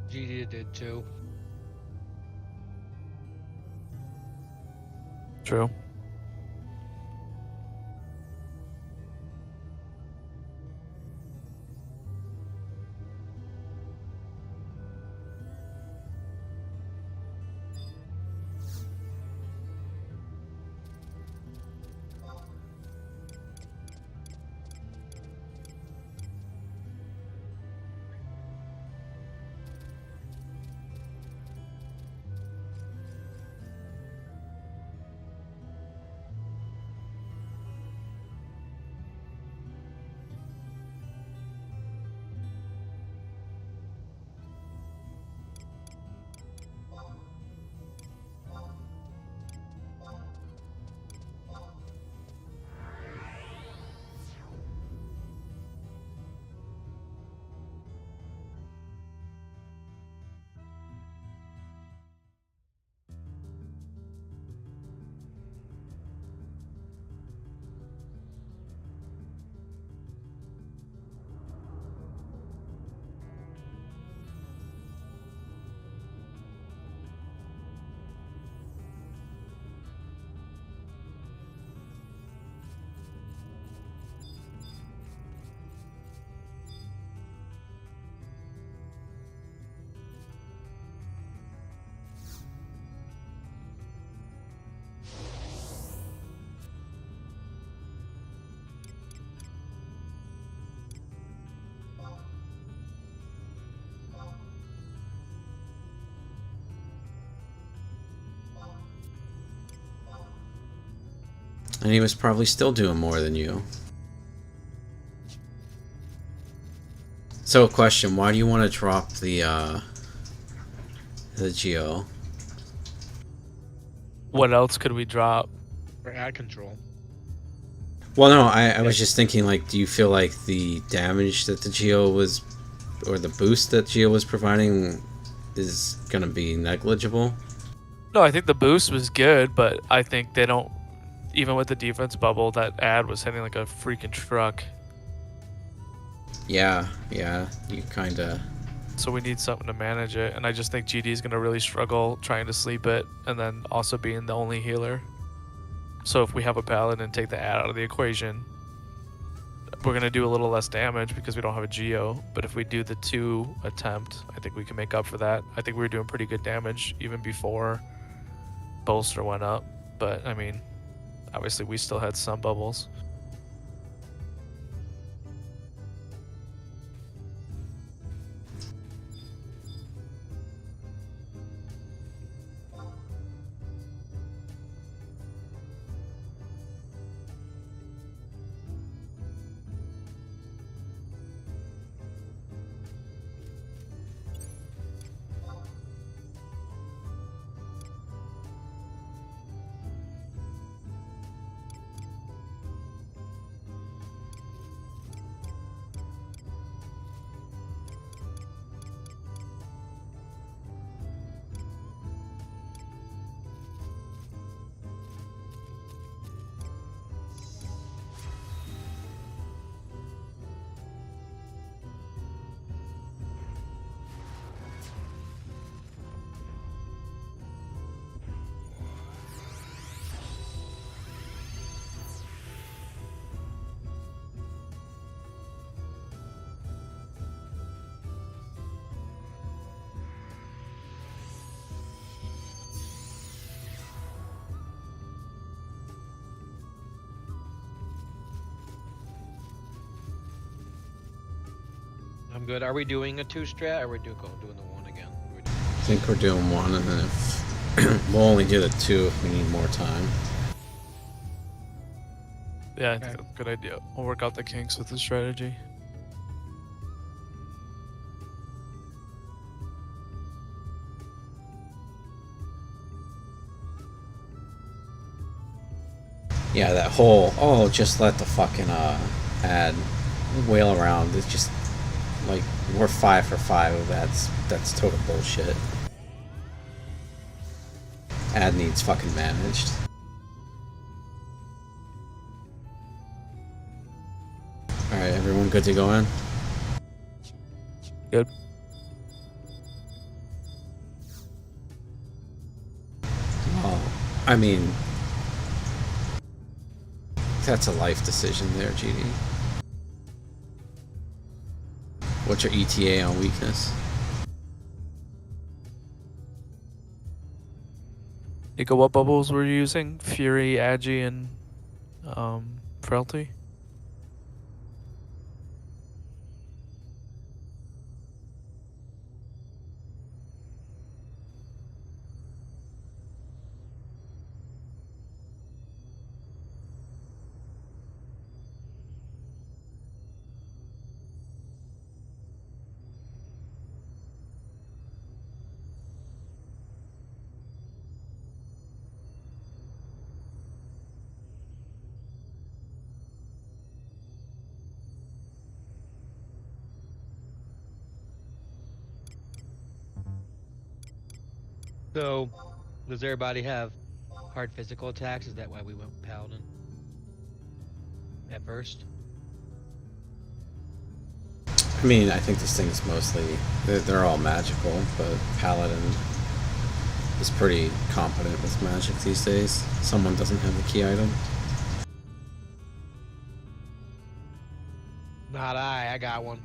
GD did too. True. And he was probably still doing more than you. So, a question: why do you want to drop the Geo? What else could we drop? For ad control. Well, no, I was just thinking, like, do you feel like the damage that the Geo was, or the boost that Geo was providing, is gonna be negligible? No, I think the boost was good, but I think they don't. Even with the defense bubble, that ad was hitting like a freaking truck. Yeah, you kind of. So we need something to manage it, and I just think GD is gonna really struggle trying to sleep it, and then also being the only healer. So if we have a paladin and take the ad out of the equation, we're gonna do a little less damage because we don't have a Geo. But if we do the 2 attempt, I think we can make up for that. I think we were doing pretty good damage even before bolster went up. But I mean, obviously we still had some bubbles. I'm good. Are we doing a 2 strat, or are we doing the 1 again? I think we're doing 1, and then if we'll only do the 2 if we need more time. Yeah, I think that's a good idea. We'll work out the kinks with the strategy. Yeah, that whole just let the fucking ad wail around. It's just like we're 5 for 5. That's total bullshit. Ad needs fucking managed. Alright, everyone good to go in? Good. Oh, I mean, that's a life decision there, GD. What's your ETA on weakness? Nico, what bubbles were you using? Fury, Agi, and Frailty? So, does everybody have hard physical attacks? Is that why we went paladin at first? I mean, I think this thing's mostly they're all magical, but Paladin is pretty competent with magic these days. Someone doesn't have the key item. Not I got one.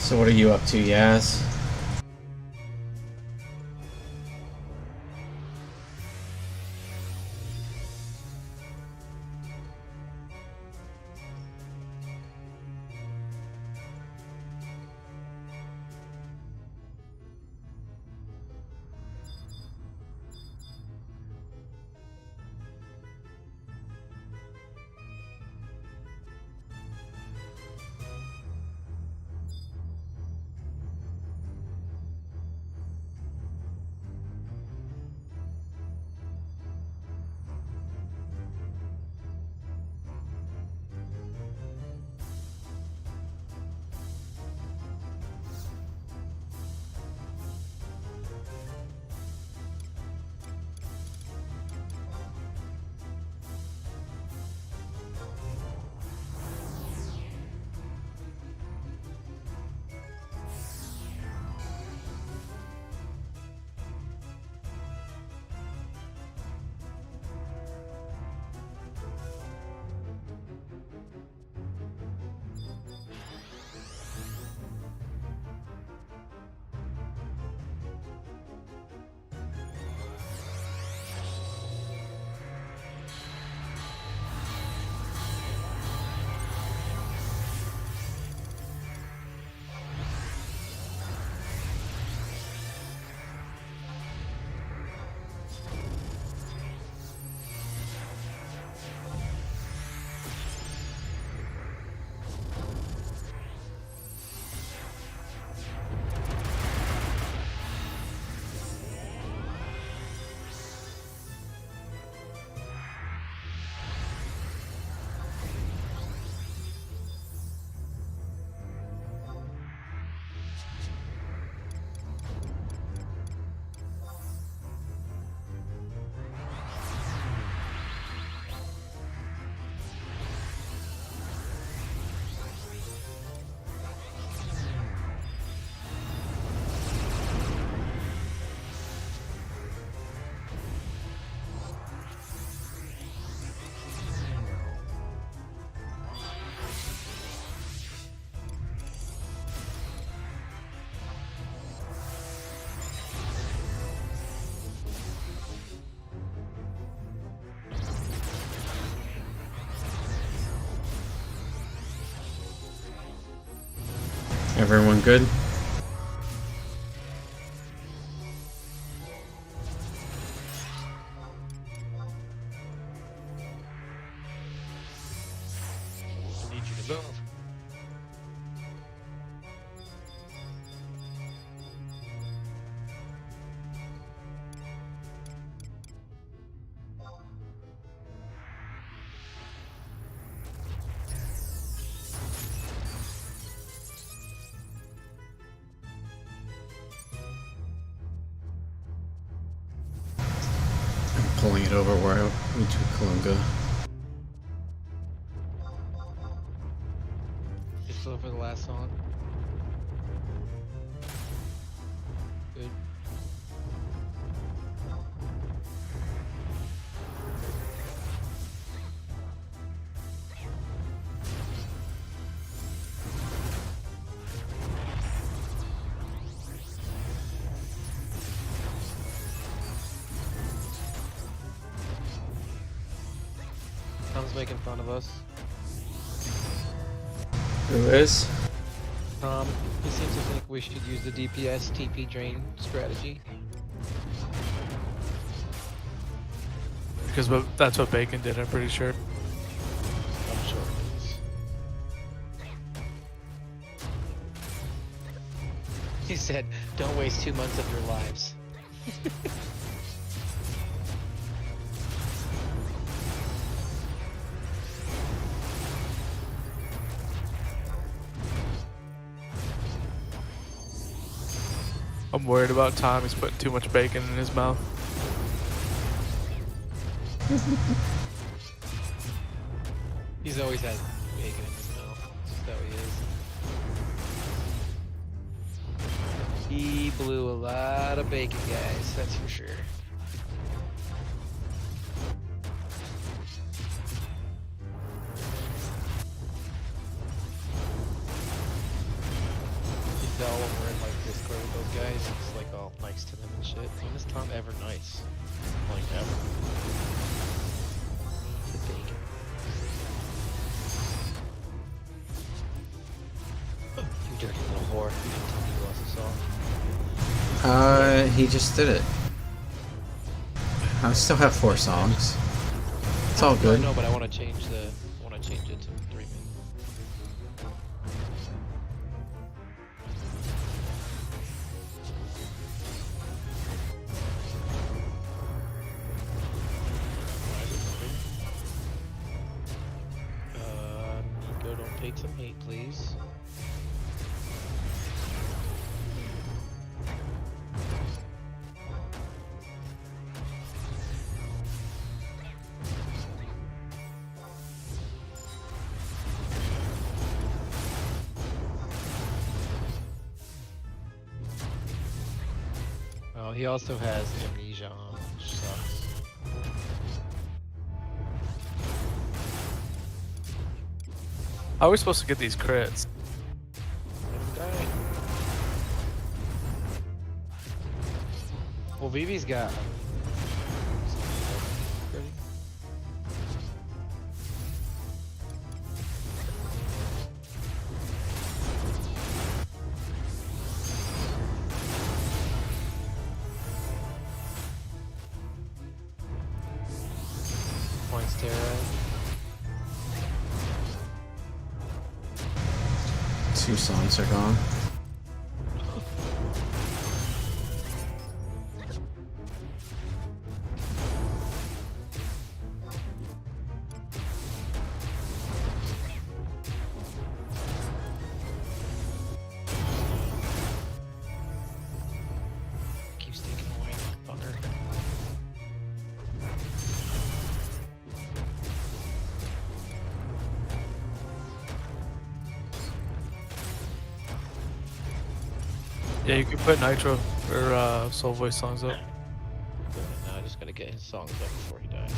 So what are you up to, Yaz? Everyone good? I need you to move. I'm pulling it over where I need to Kalunga. Just slow for the last song. Good. Tom's making fun of us. Who is? He seems to think we should use the DPS TP drain strategy. Because that's what Bacon did, I'm pretty sure. I'm sure it is. He said, don't waste 2 months of your lives. I'm worried about Tom. He's putting too much bacon in his mouth. He's always had bacon in his mouth. That's how he is. He blew a lot of bacon, guys. That's for sure. all nice to them and shit. When is Tom ever nice? Like ever. The bacon. You dirty little whore. You didn't tell me you lost a song. He just did it. I still have 4 songs. It's all good. No, but I want to change it to 3 minutes. Nico, don't take some hate, please. Oh, he also has amnesia on, which sucks. How are we supposed to get these crits? Let him die. Well, Vivi's got. Ready? Points Terra. 2 songs are gone. Keeps taking away, fucker. Yeah, you can put Nitro or Soul Voice songs up. No, I just gotta get his songs up before he dies.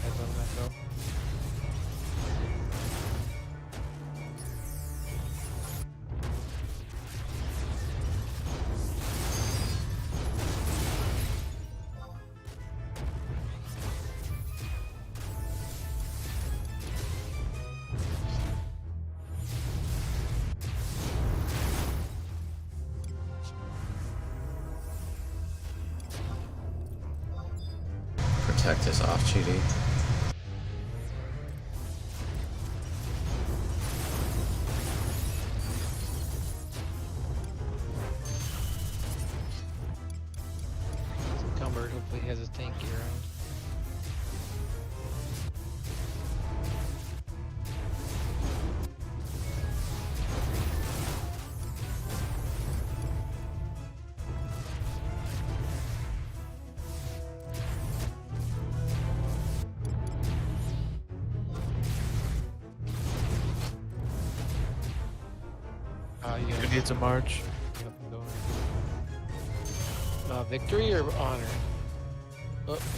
Heads on that go. Protect his off GD. Cumbered, hopefully he has his tanky around. You Who guys. needs a march? Yep, I'm going. Victory or honor? Oh, that's good.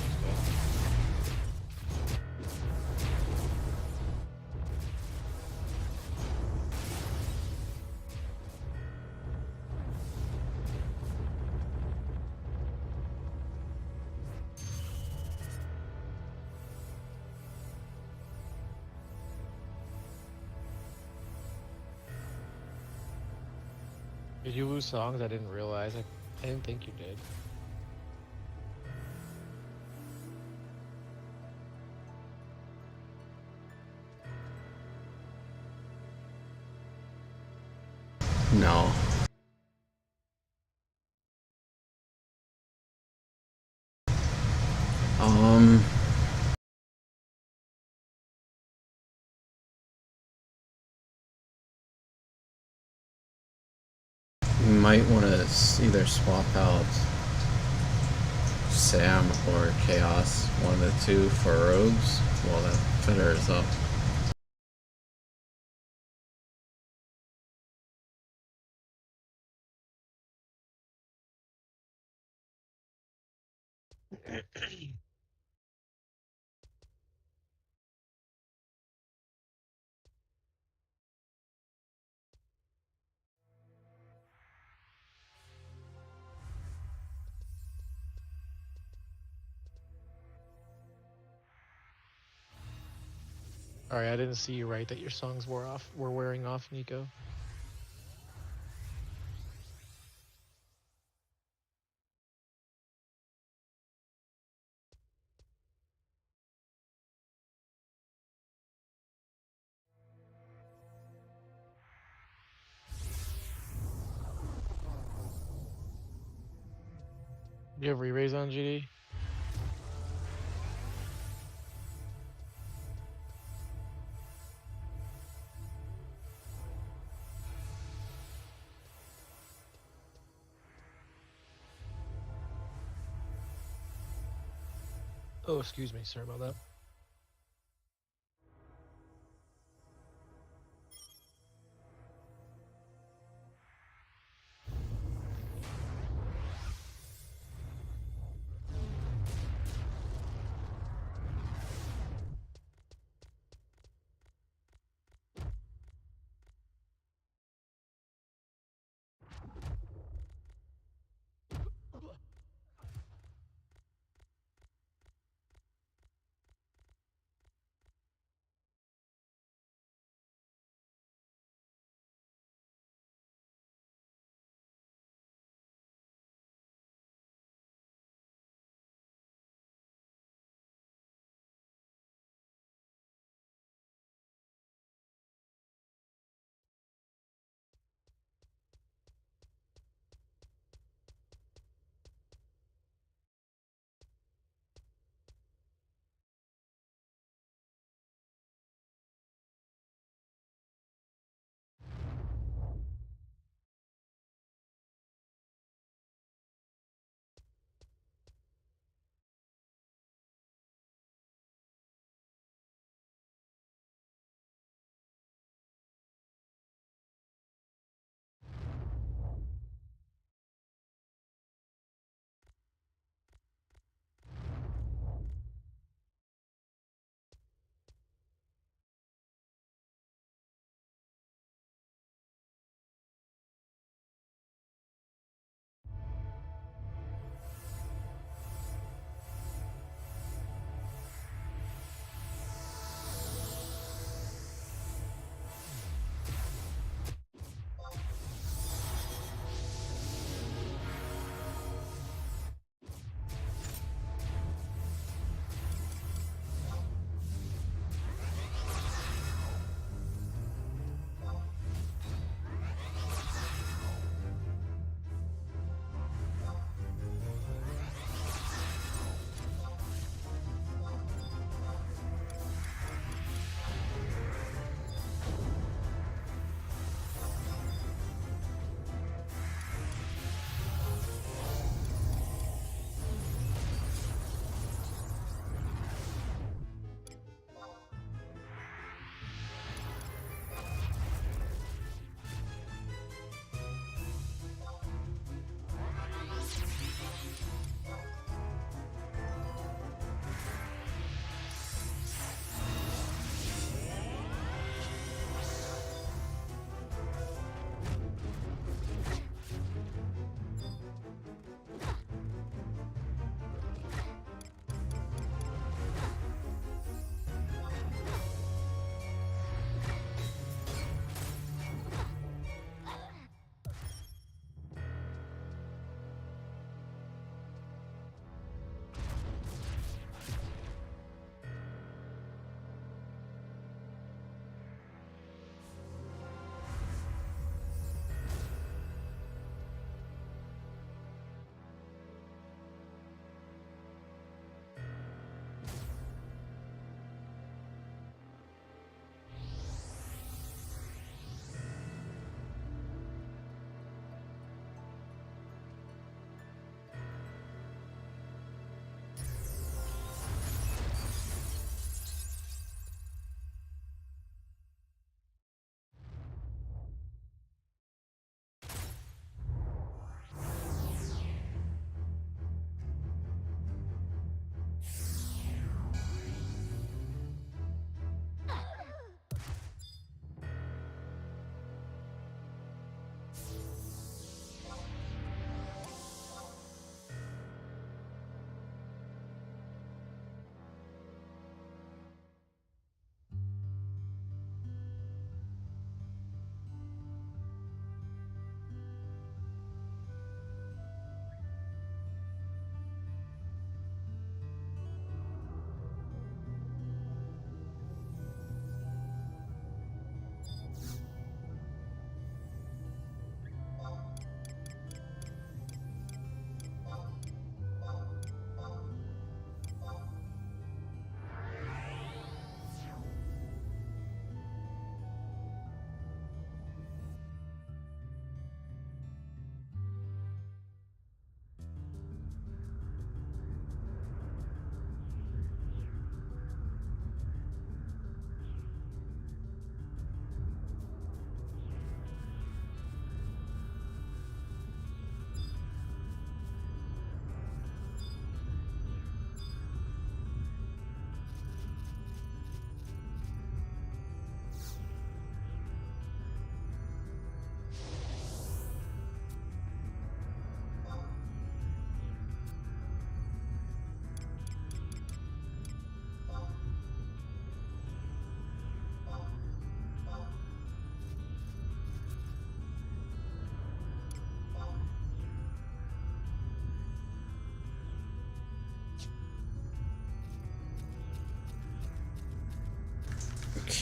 Did you lose songs? I didn't realize. I didn't think you did. No. Um. You might want to either swap out Sam or Chaos, one of the two, for Rogues while that fitter is up. Alright, I didn't see you right that your songs were wearing off, Nico. Do you have re-raise on, GD? Oh, excuse me. Sorry about that.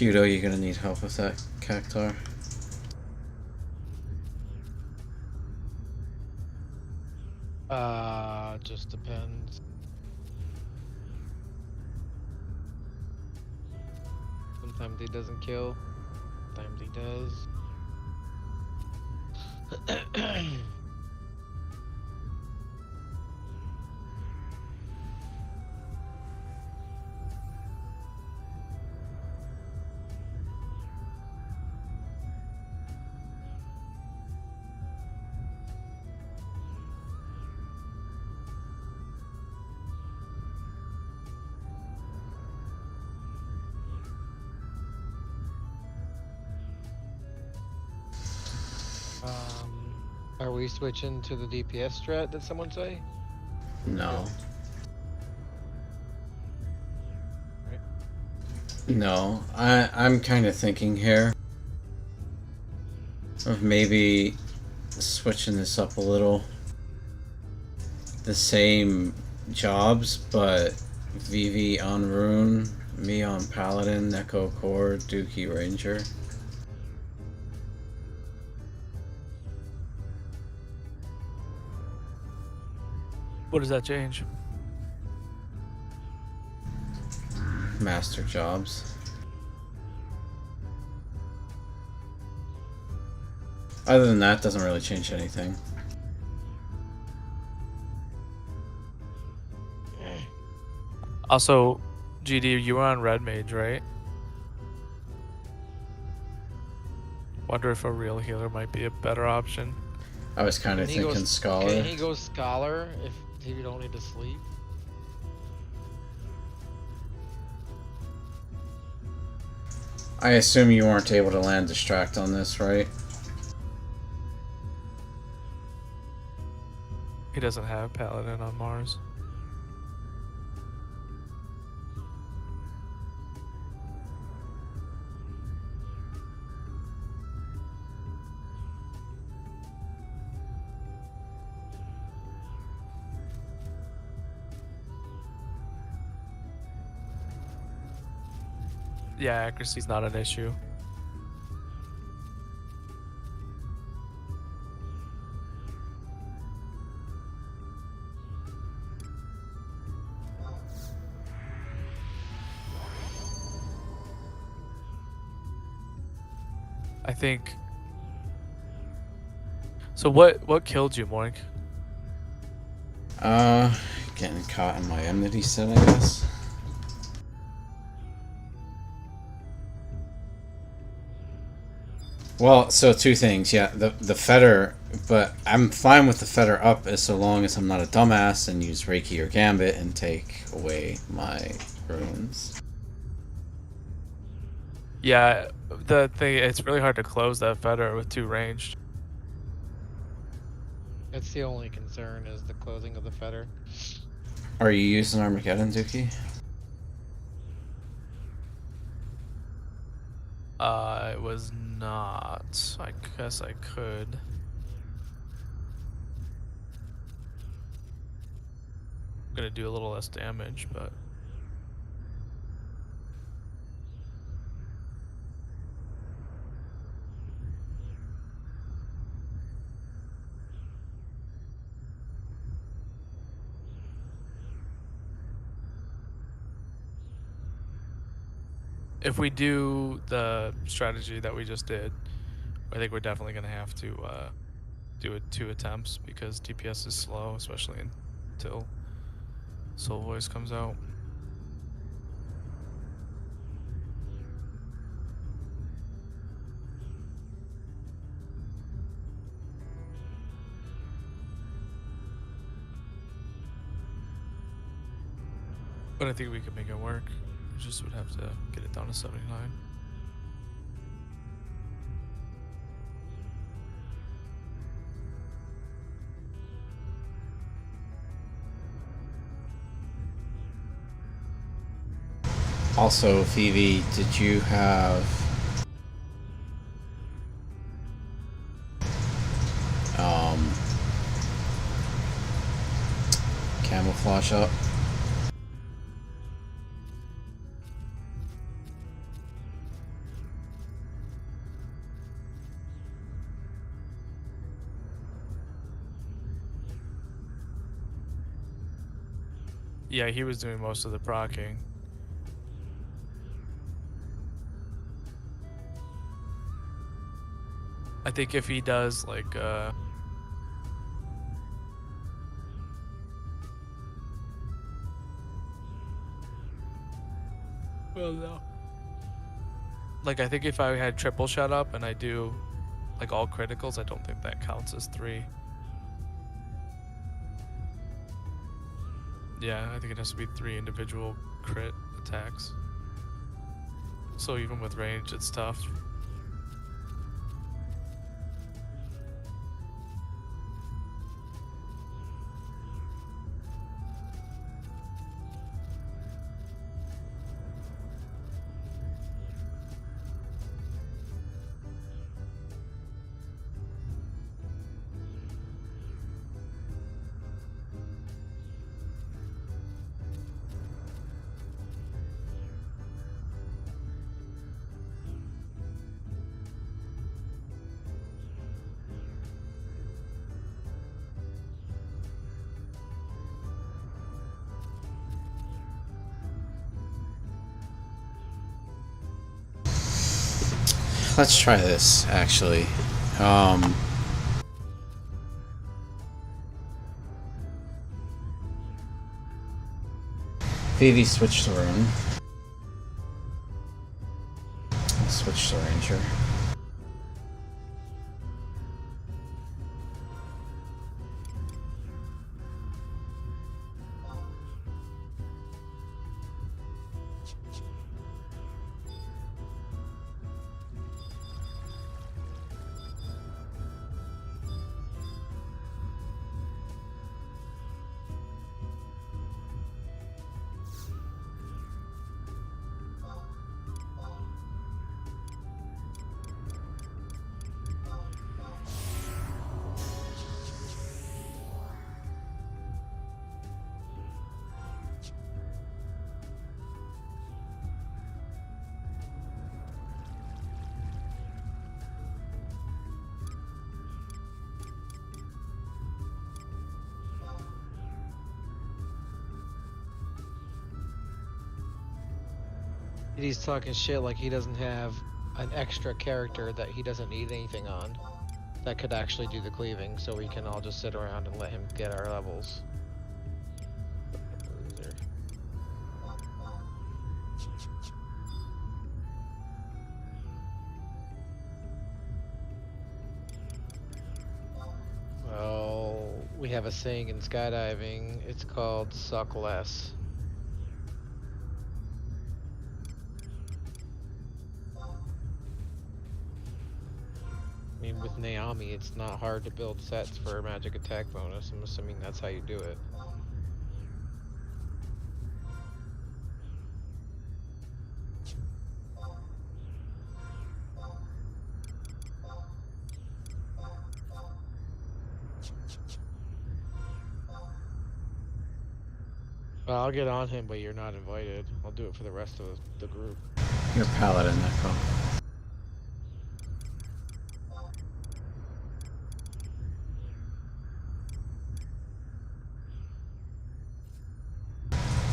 Hudo, you gonna need help with that cactar? Just depends. Sometimes he doesn't kill. Sometimes he does. Are we switching to the DPS strat? Did someone say? No. Right. No. I'm kind of thinking here of maybe switching this up a little. The same jobs, but Vivi on Rune, me on Paladin, Echo Core, Dookie Ranger. What does that change? Master jobs. Other than that, doesn't really change anything. Also, GD, you were on Red Mage, right? Wonder if a real healer might be a better option. I was kind of thinking Scholar. Can he go Scholar if you don't need to sleep? I assume you weren't able to land Distract on this, right? He doesn't have Paladin on Mars. Yeah, accuracy's not an issue. I think. So what killed you, Moink? Getting caught in my enmity set, I guess. Well, so two things. Yeah, the fetter, but I'm fine with the fetter up as so long as I'm not a dumbass and use Reiki or Gambit and take away my runes. Yeah, the thing, it's really hard to close that fetter with 2 ranged. That's the only concern, is the closing of the fetter. Are you using Armageddon, Dookie? It was not. I guess I could. I'm gonna do a little less damage, but. If we do the strategy that we just did, I think we're definitely going to have to do it 2 attempts because DPS is slow, especially until Soul Voice comes out. But I think we can make it work. We just would have to get it down to 79. Also, Phoebe, did you have camouflage up? Yeah, he was doing most of the procking. I think if he does like well no. Like I think if I had triple shut up and I do like all criticals, I don't think that counts as 3. Yeah, I think it has to be 3 individual crit attacks. So even with range, it's tough. Let's try this, actually. Ffxi switch to rune. Switch to ranger. He's talking shit like he doesn't have an extra character that he doesn't need anything on that could actually do the cleaving, so we can all just sit around and let him get our levels. Well, we have a saying in skydiving, it's called suck less. I mean, with Naomi, it's not hard to build sets for a magic attack bonus. I'm assuming that's how you do it. Well, I'll get on him, but you're not invited. I'll do it for the rest of the group. You're paladin, Echo.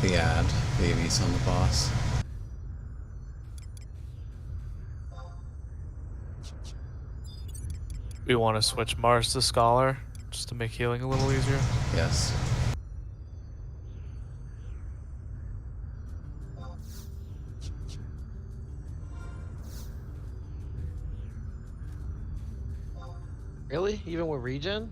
The ad, babies on the boss. We want to switch Mars to Scholar just to make healing a little easier. Yes. Really? Even with regen?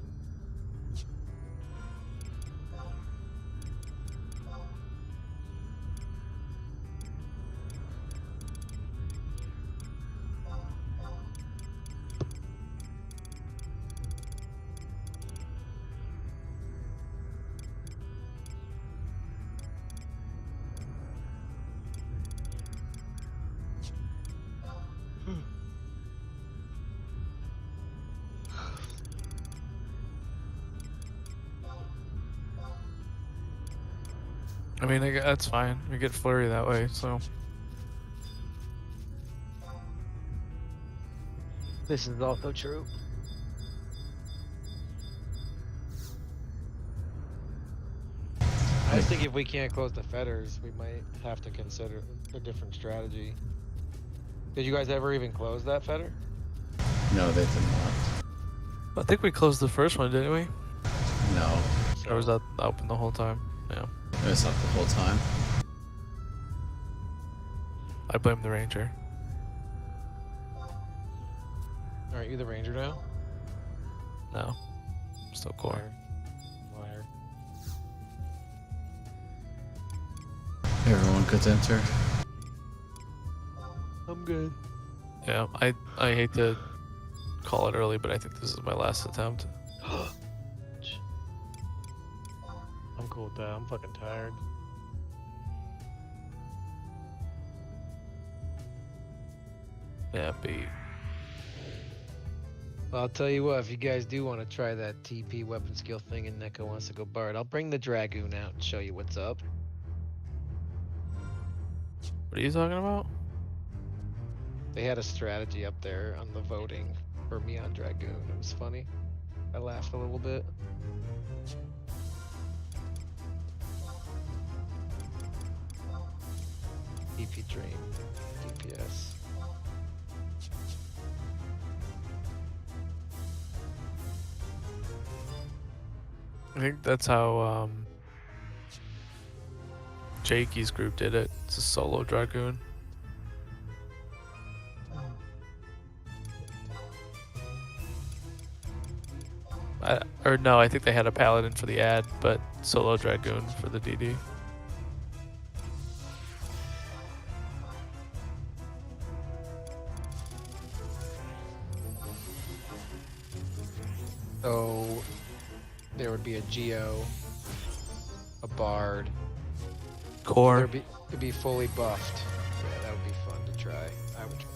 I mean, that's fine. We get flurry that way, so. This is also true. I just think if we can't close the fetters, we might have to consider a different strategy. Did you guys ever even close that fetter? No, they did not. I think we closed the first one, didn't we? No, Or was that open the whole time? Yeah. it was up the whole time. I blame the ranger. Aren't you the ranger now? No. Still core. Liar. Everyone could enter. I'm good. Yeah, I hate to call it early, but I think this is my last attempt. I'm cool with that. I'm fucking tired. Yeah, B. Well, I'll tell you what, if you guys do want to try that TP weapon skill thing and Neko wants to go Bard, I'll bring the Dragoon out and show you what's up. What are you talking about? They had a strategy up there on the voting for me on Dragoon. It was funny. I laughed a little bit. TP Dream. DPS. I think that's how Jakey's group did it. It's a solo Dragoon. Or no, I think they had a paladin for the ad, but solo Dragoon for the DD. So there would be a Geo, a Bard. Core. It'd be fully buffed. Yeah, that would be fun to try.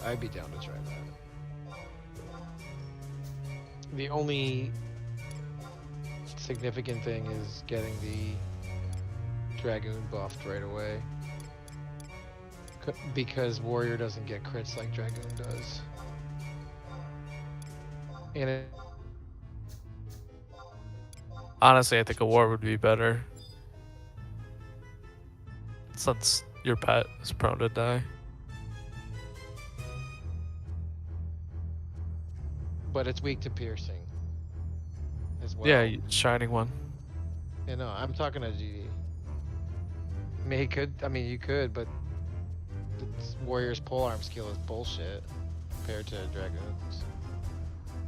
I'd be down to try that. The only significant thing is getting the Dragoon buffed right away. Because Warrior doesn't get crits like Dragoon does. And Honestly, I think a war would be better. Since your pet is prone to die. but it's weak to piercing as well. Yeah, shining one. You know, I'm talking to GD. I mean, you could, but Warrior's polearm skill is bullshit compared to Dragoon's.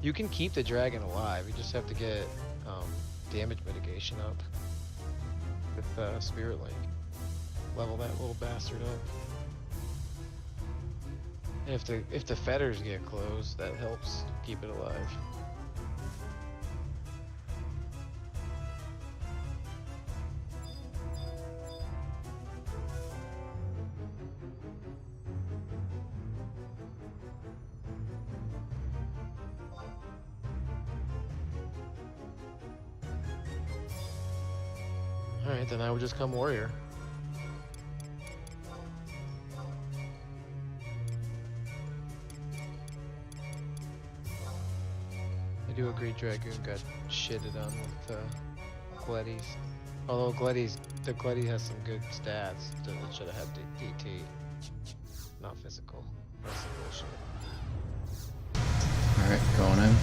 You can keep the dragon alive, you just have to get damage mitigation up with Spirit Link. Level that little bastard up. And if the fetters get closed, that helps keep it alive. Alright, then I would just come warrior. I do agree Dragoon got shitted on with Gleddy's. Although the Gleddy has some good stats. It should have had DT. Not physical. That's some bullshit. Alright, going in.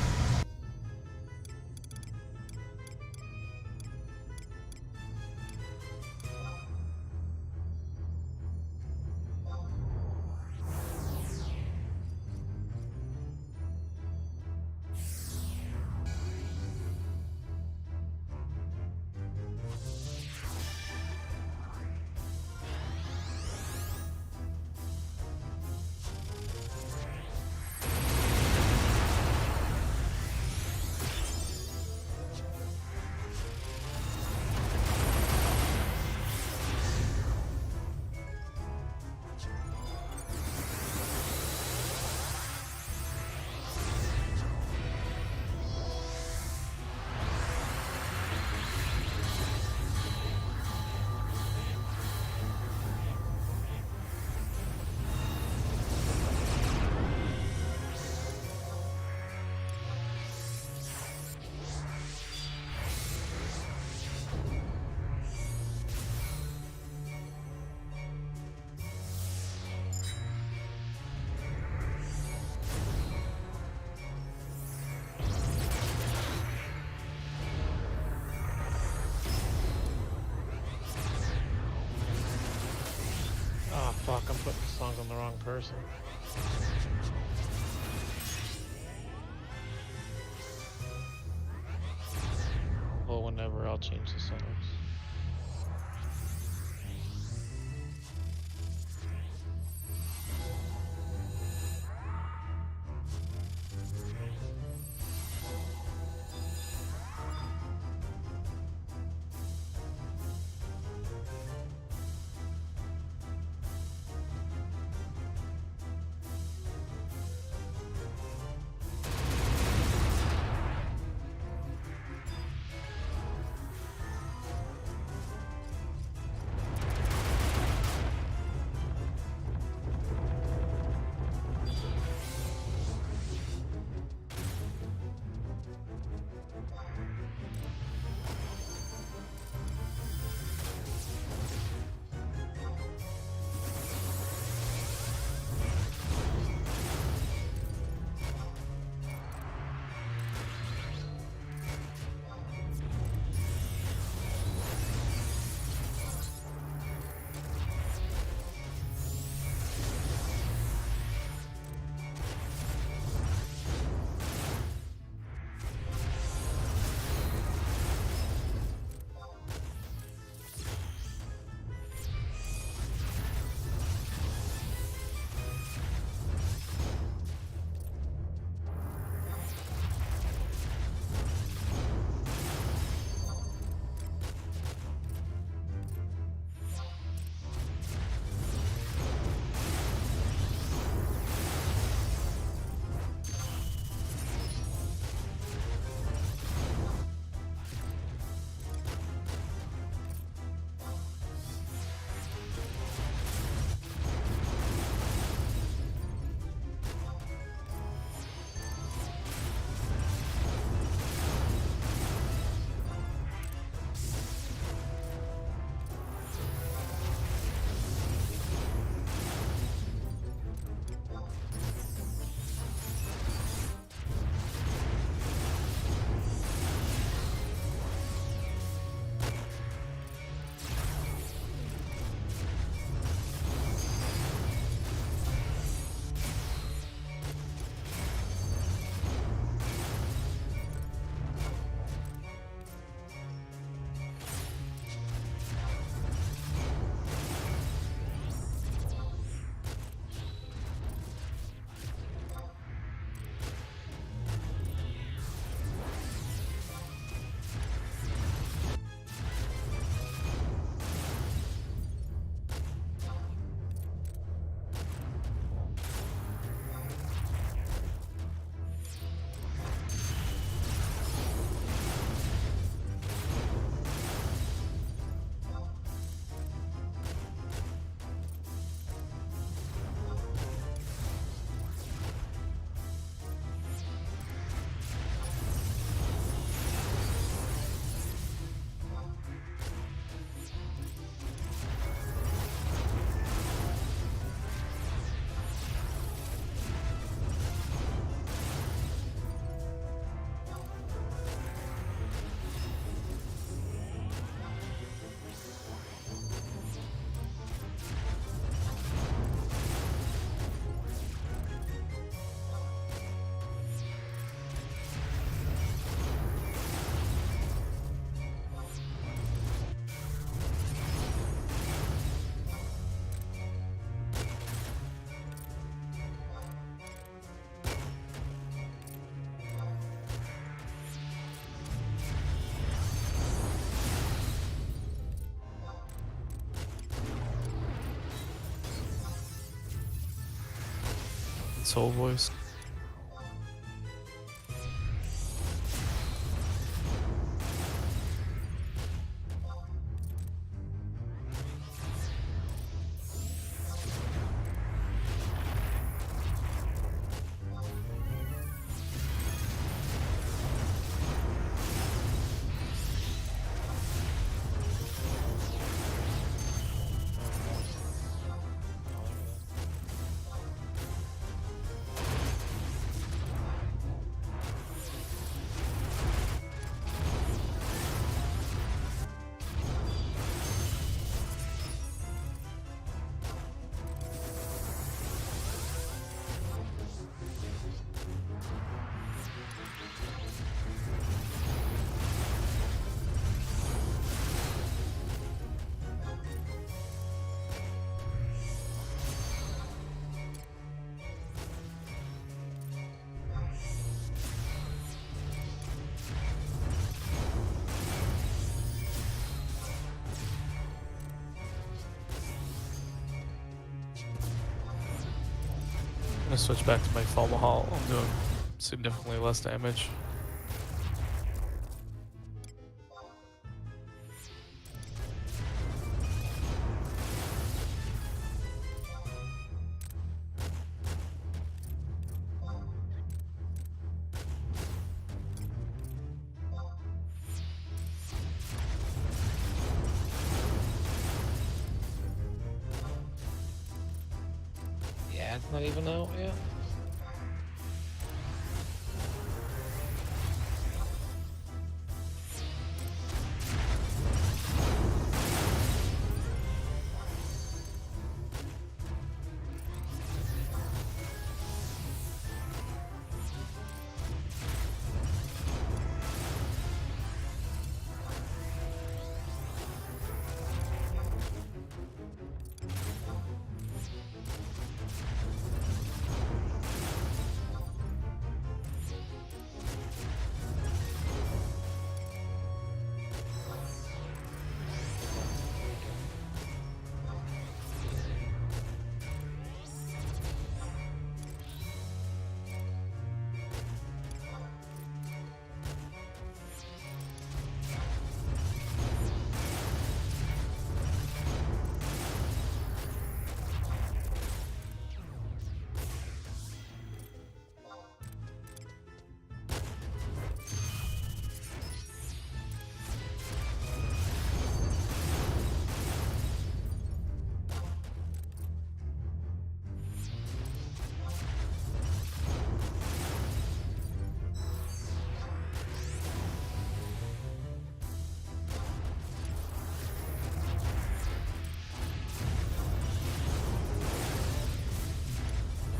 wrong person. Well, whenever I'll change the settings. Soul voice. gonna switch back to my Fall Mahal. I'm doing significantly less damage. Yeah, it's not even out yet.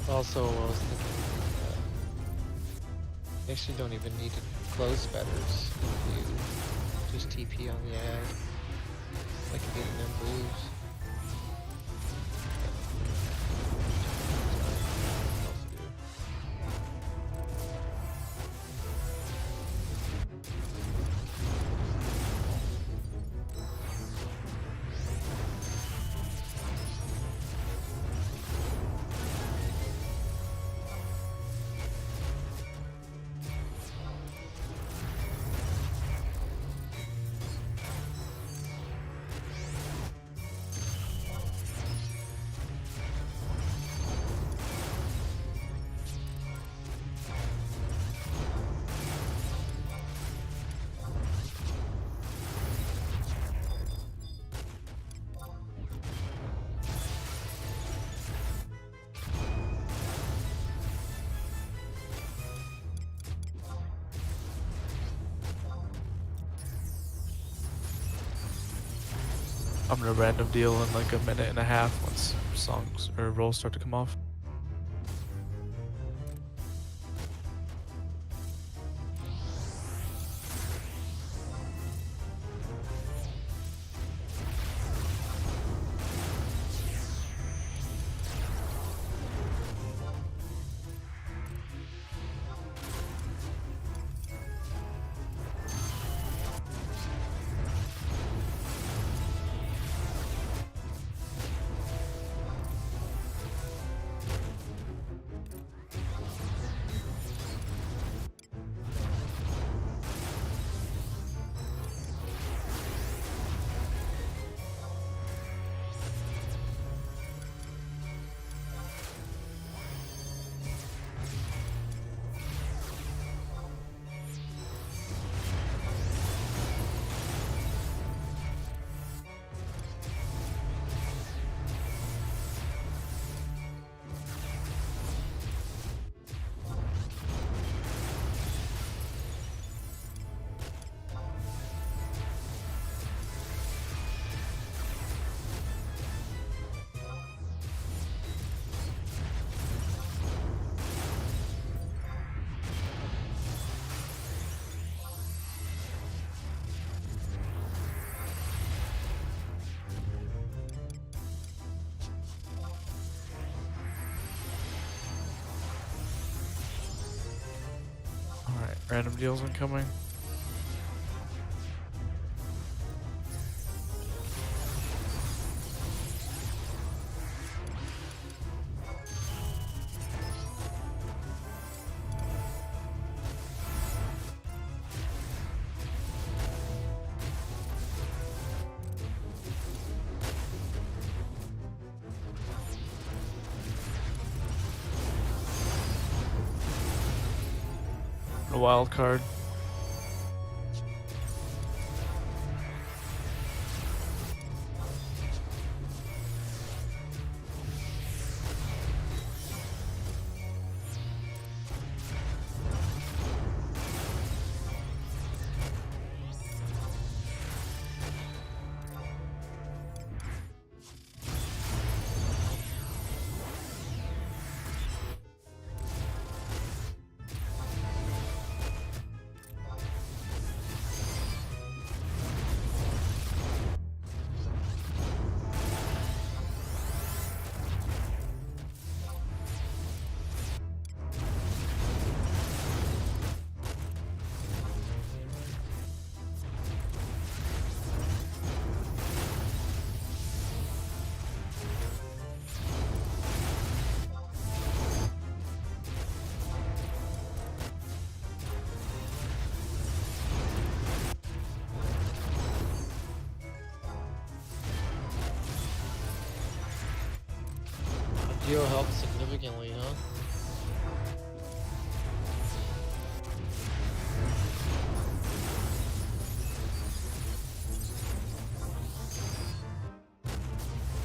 Also, I was thinking, you actually don't even need to close spetters if you just TP on the ad, like getting them blues. I'm gonna random deal in like a minute and a half once songs or rolls start to come off. Alright, random deals incoming. wild card. Geo helped significantly, huh?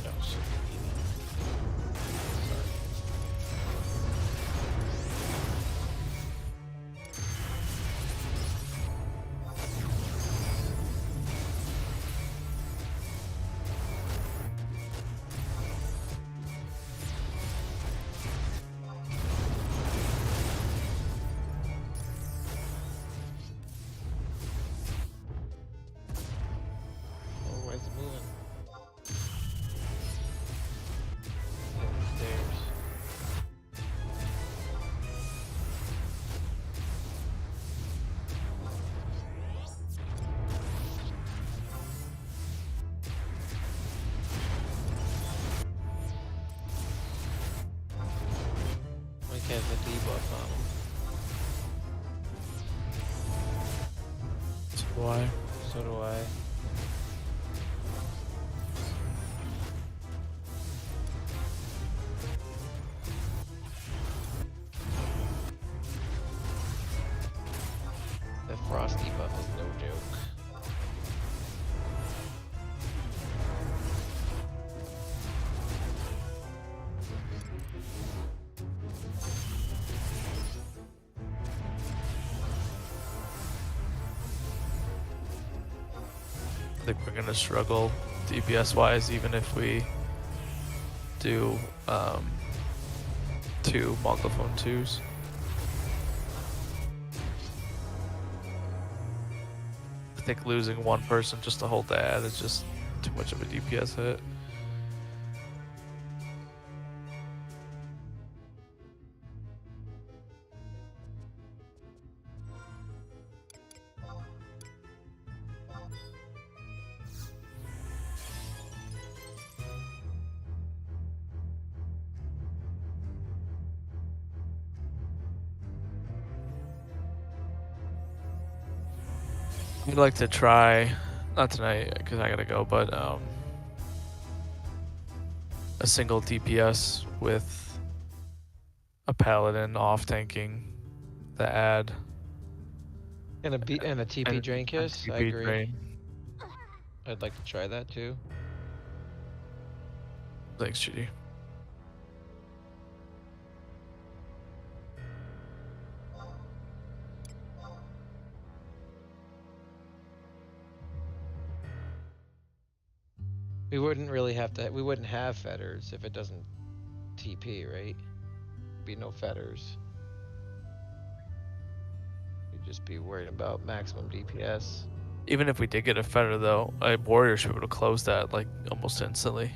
Oh, shit. Oh, why is it moving? Stairs. Mike has a debuff on him. So why? So do I. That frost debuff is no joke. I think we're gonna struggle DPS wise, even if we do 2 Mongolophone 2s. I think losing one person just to hold the ad is just too much of a DPS hit. I'd like to try, not tonight because I gotta go, but a single DPS with a paladin off tanking the ad. And a TP and drain kiss. TP I agree. drain. I'd like to try that too. Thanks, GD. We wouldn't really have to. We wouldn't have fetters if it doesn't TP, right? Be no fetters. You'd just be worried about maximum DPS. Even if we did get a fetter, though, a warrior should be able to close that like almost instantly.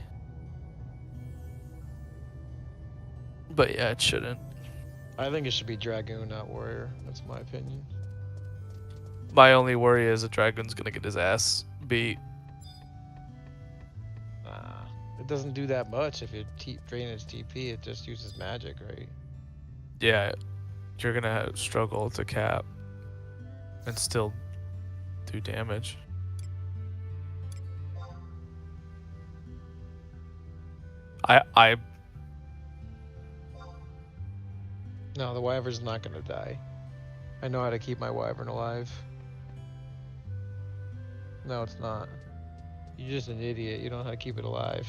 But yeah, it shouldn't. I think it should be dragoon, not warrior. That's my opinion. My only worry is a dragon's gonna get his ass beat. It doesn't do that much if you drain its TP. It just uses magic, right? Yeah, you're gonna struggle to cap and still do damage. I No, the wyvern's not gonna die. I know how to keep my wyvern alive. No, it's not. You're just an idiot. You don't know how to keep it alive.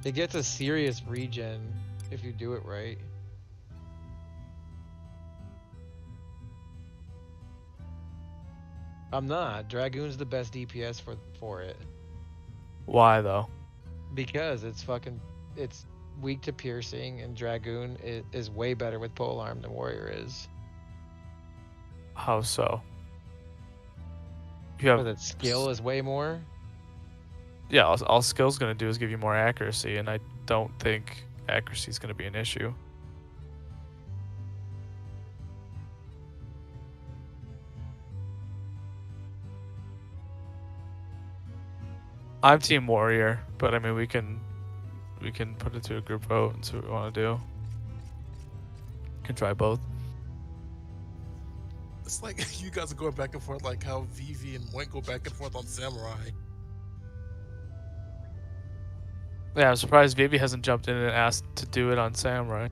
It gets a serious regen if you do it right. I'm not. Dragoon's the best DPS for it. Why though? Because it's weak to piercing, and Dragoon is way better with polearm than Warrior is. How so? You have But its skill is way more. Yeah, all skill's gonna do is give you more accuracy, and I don't think accuracy is gonna be an issue. I'm Team Warrior, but I mean we can put it to a group vote and see what we want to do. Can try both. It's like you guys are going back and forth like how Vivi and Moink go back and forth on Samurai. Yeah, I'm surprised Vivi hasn't jumped in and asked to do it on Samurai.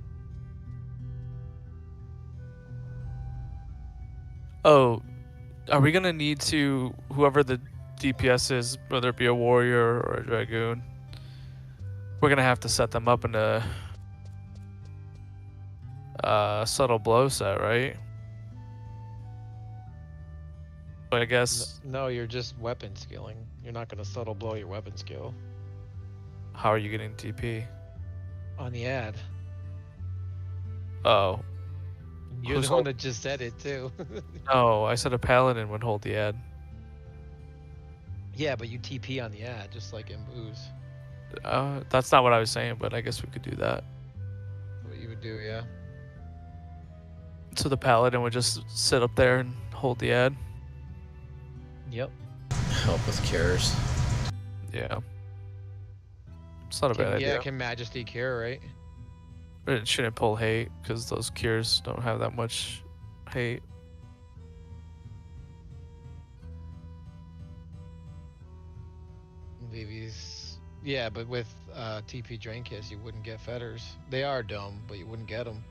Oh, are we gonna need to, whoever the DPS is, whether it be a warrior or a dragoon, we're gonna have to set them up in a subtle blow set, right? But I guess No, you're just weapon skilling. You're not gonna subtle blow your weapon skill how are you getting TP? on the ad. Oh, You're Who's the one hold- that just said it too. no, I said a paladin would hold the ad. Yeah, but you TP on the ad just like in booze. That's not what I was saying, but I guess we could do that. What you would do, yeah. So the paladin would just sit up there and hold the ad. Yep. Help with cures. Yeah. It's not a bad idea. Yeah, can Majesty cure, right? But it shouldn't pull hate because those cures don't have that much hate. Vivi's. Yeah, but with TP Drain Kiss, you wouldn't get fetters. They are dumb, but you wouldn't get them.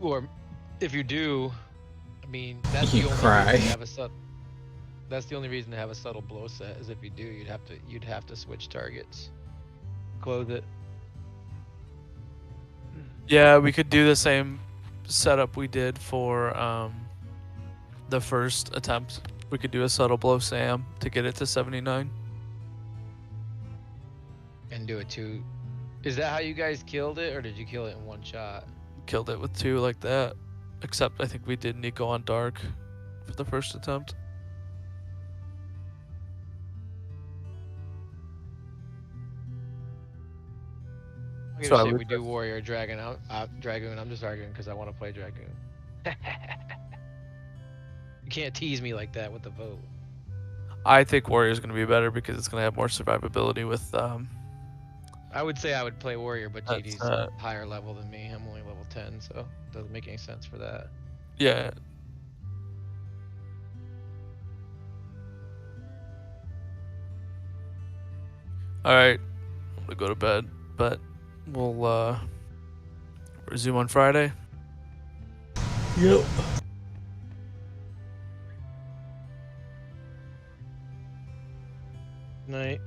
Or if you do, I mean, that's You the only cry. reason to have a That's the only reason to have a subtle blow set. Is if you do, you'd have to switch targets. Close it. Yeah, we could do the same setup we did for the first attempt. We could do a subtle blow Sam to get it to 79. And do it too. Is that how you guys killed it, or did you kill it in one shot? Killed it with 2 like that. Except I think we did Nico on Dark for the first attempt. I'm So I gonna say would we do Warrior Dragon Dragoon. I'm just arguing because I want to play Dragoon. You can't tease me like that with the vote. I think Warrior's going to be better because it's going to have more survivability with I would say I would play Warrior, but That's, JD's higher level than me. I'm only level 10, so it doesn't make any sense for that. yeah. All right, I'm gonna go to bed, but we'll resume on Friday. Yep. Night.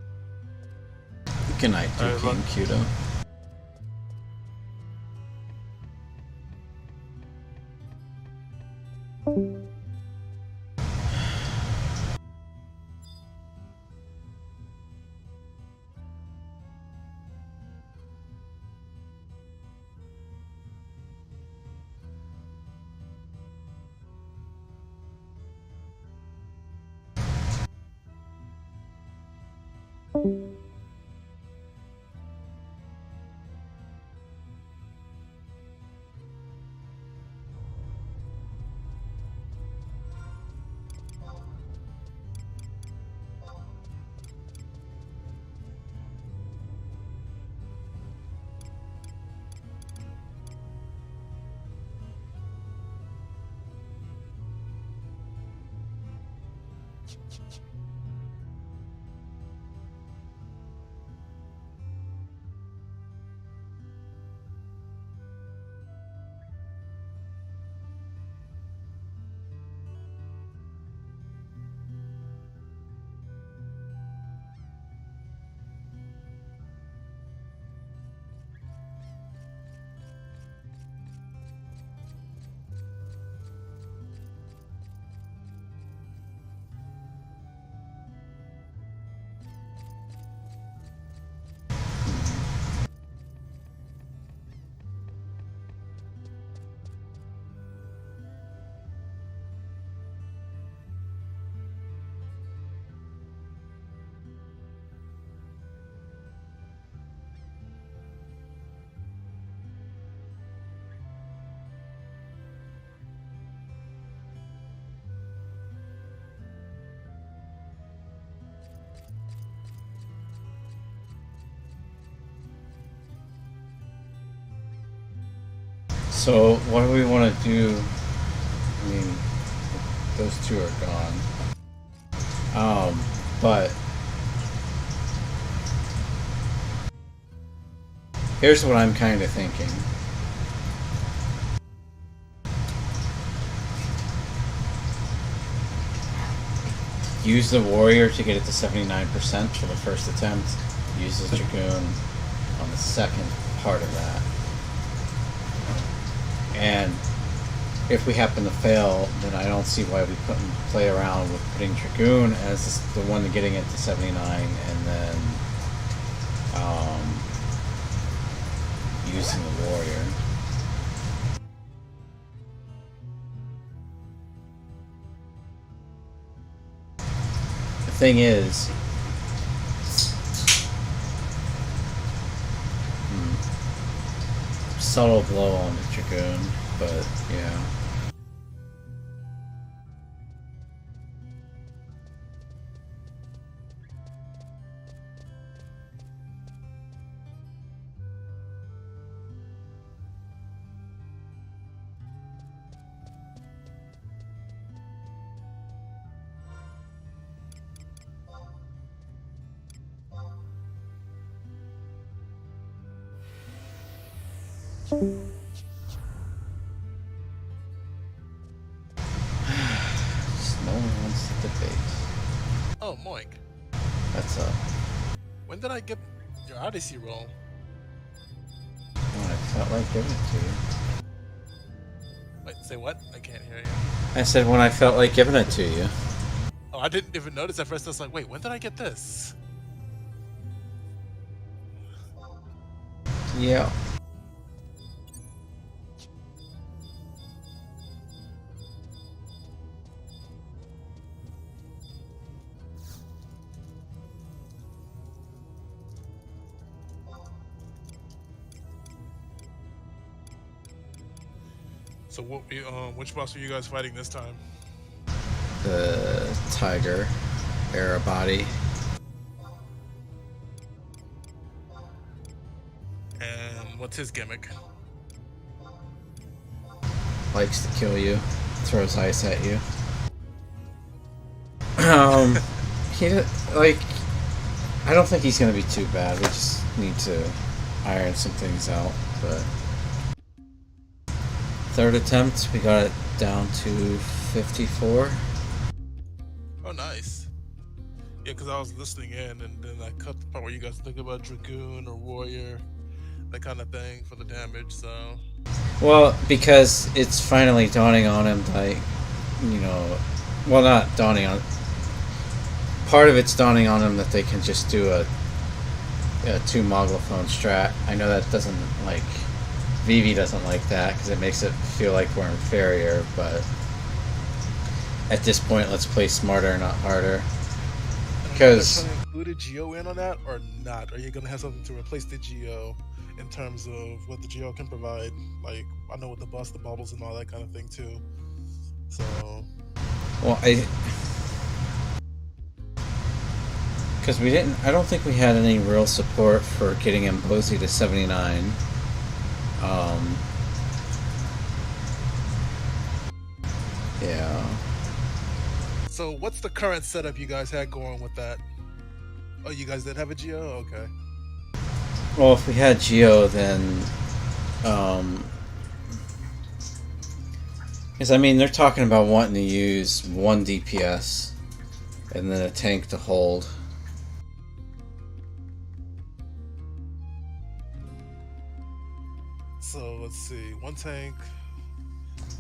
Good night, All right, Duke and Kudo. So what do we want to do? I mean, those two are gone. But here's what I'm kind of thinking. Use the warrior to get it to 79% for the first attempt. Use the dragoon on the second part of that. And if we happen to fail, then I don't see why we couldn't play around with putting dragoon as the one getting it to 79, and then using the warrior. The thing is, subtle blow on the dragoon, but yeah. Just no one wants to debate. Oh, Moink. That's up. When did I get your Odyssey roll? When I felt like giving it to you. Wait, say what? I can't hear you. I said when I felt like giving it to you. Oh, I didn't even notice at first. I was like, wait, when did I get this? Yeah. So what? Which boss are you guys fighting this time? The tiger, era body. And what's his gimmick? Likes to kill you, throws ice at you. He like. I don't think he's gonna be too bad. We just need to iron some things out, but. Third attempt, we got it down to 54. Oh, nice. Yeah, because I was listening in, and then I cut the part where you guys think about Dragoon or Warrior, that kind of thing for the damage, so... Well, because it's finally dawning on him, like, you know... Well, not dawning on... Part of it's dawning on him that they can just do a 2 Moglophone strat. I know that doesn't, like... Vivi doesn't like that because it makes it feel like we're inferior, but at this point, let's play smarter, not harder. Because are you gonna include a Geo in on that or not? Are you gonna have something to replace the Geo in terms of what the Geo can provide? Like, I know with the bus, the bubbles, and all that kind of thing too. So, well, because we didn't. I don't think we had any real support for getting Mbosi to 79. Yeah. So what's the current setup you guys had going with that? Oh, you guys did have a Geo? Okay. Well, if we had Geo, then, because I mean, they're talking about wanting to use 1 DPS and then a tank to hold. So let's see, 1 tank.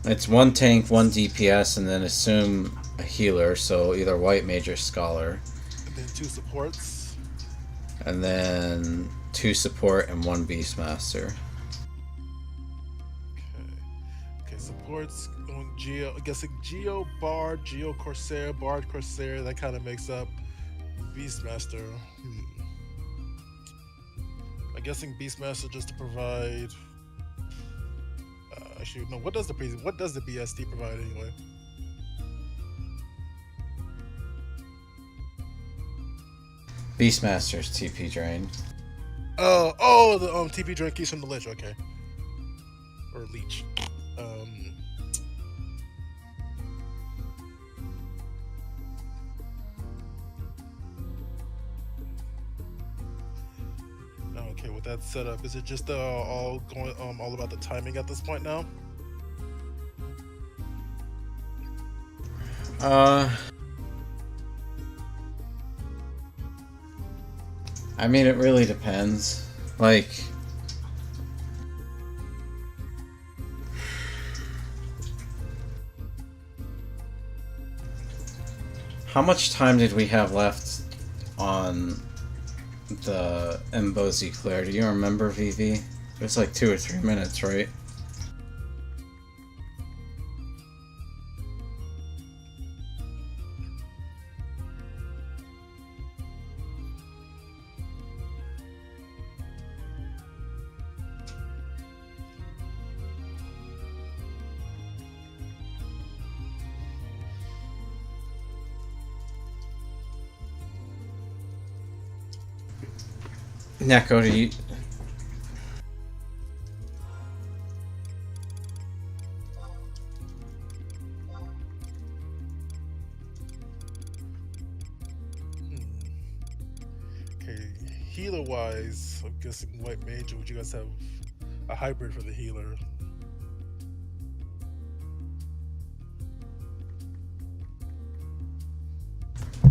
It's 1 tank, 1 DPS, and then assume a healer, so either White Mage or Scholar. And then 2 supports. And then 2 support and 1 Beastmaster. Okay, supports going Geo. I'm guessing Geo, Bard, Geo, Corsair, Bard, Corsair. That kind of makes up Beastmaster. I'm guessing Beastmaster just to provide. Actually, no. What does the BSD provide anyway? Beastmaster's TP drain. The TP drain keys from the Lich. Okay. or leech. Okay, with that setup, is it just all going all about the timing at this point now? I mean, it really depends. Like, how much time did we have left on the Mbozi Claire? Do you remember, VV? It was like 2 or 3 minutes, right? Neko, do you... Okay, healer-wise, I'm guessing white mage, or would you guys have a hybrid for the healer?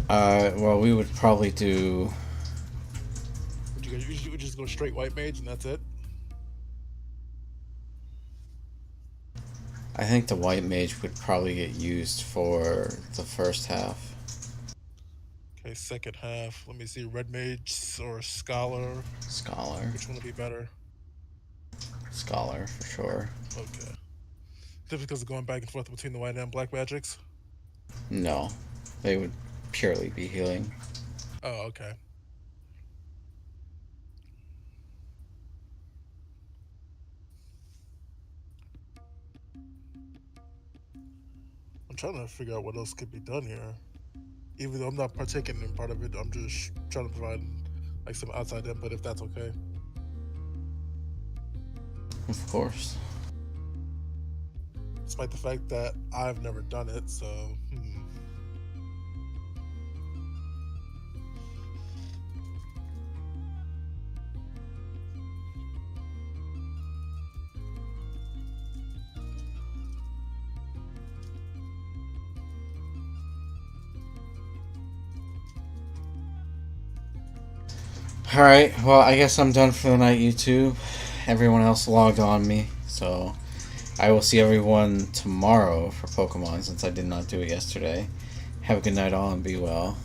Well, we would probably do... Would you guys usually just go straight white mage and that's it? I think the white mage would probably get used for the first half. Okay, second half. Let me see, red mage or scholar. Scholar. Which one would be better? Scholar, for sure. Okay. Just because of going back and forth between the white and black magics? No. They would purely be healing. Oh, okay. I'm trying to figure out what else could be done here. Even though I'm not partaking in part of it, I'm just trying to provide like some outside input if that's okay. Of course. Despite the fact that I've never done it, so Alright, well, I guess I'm done for the night, YouTube. Everyone else logged on me, so I will see everyone tomorrow for Pokemon since I did not do it yesterday. Have a good night all and be well.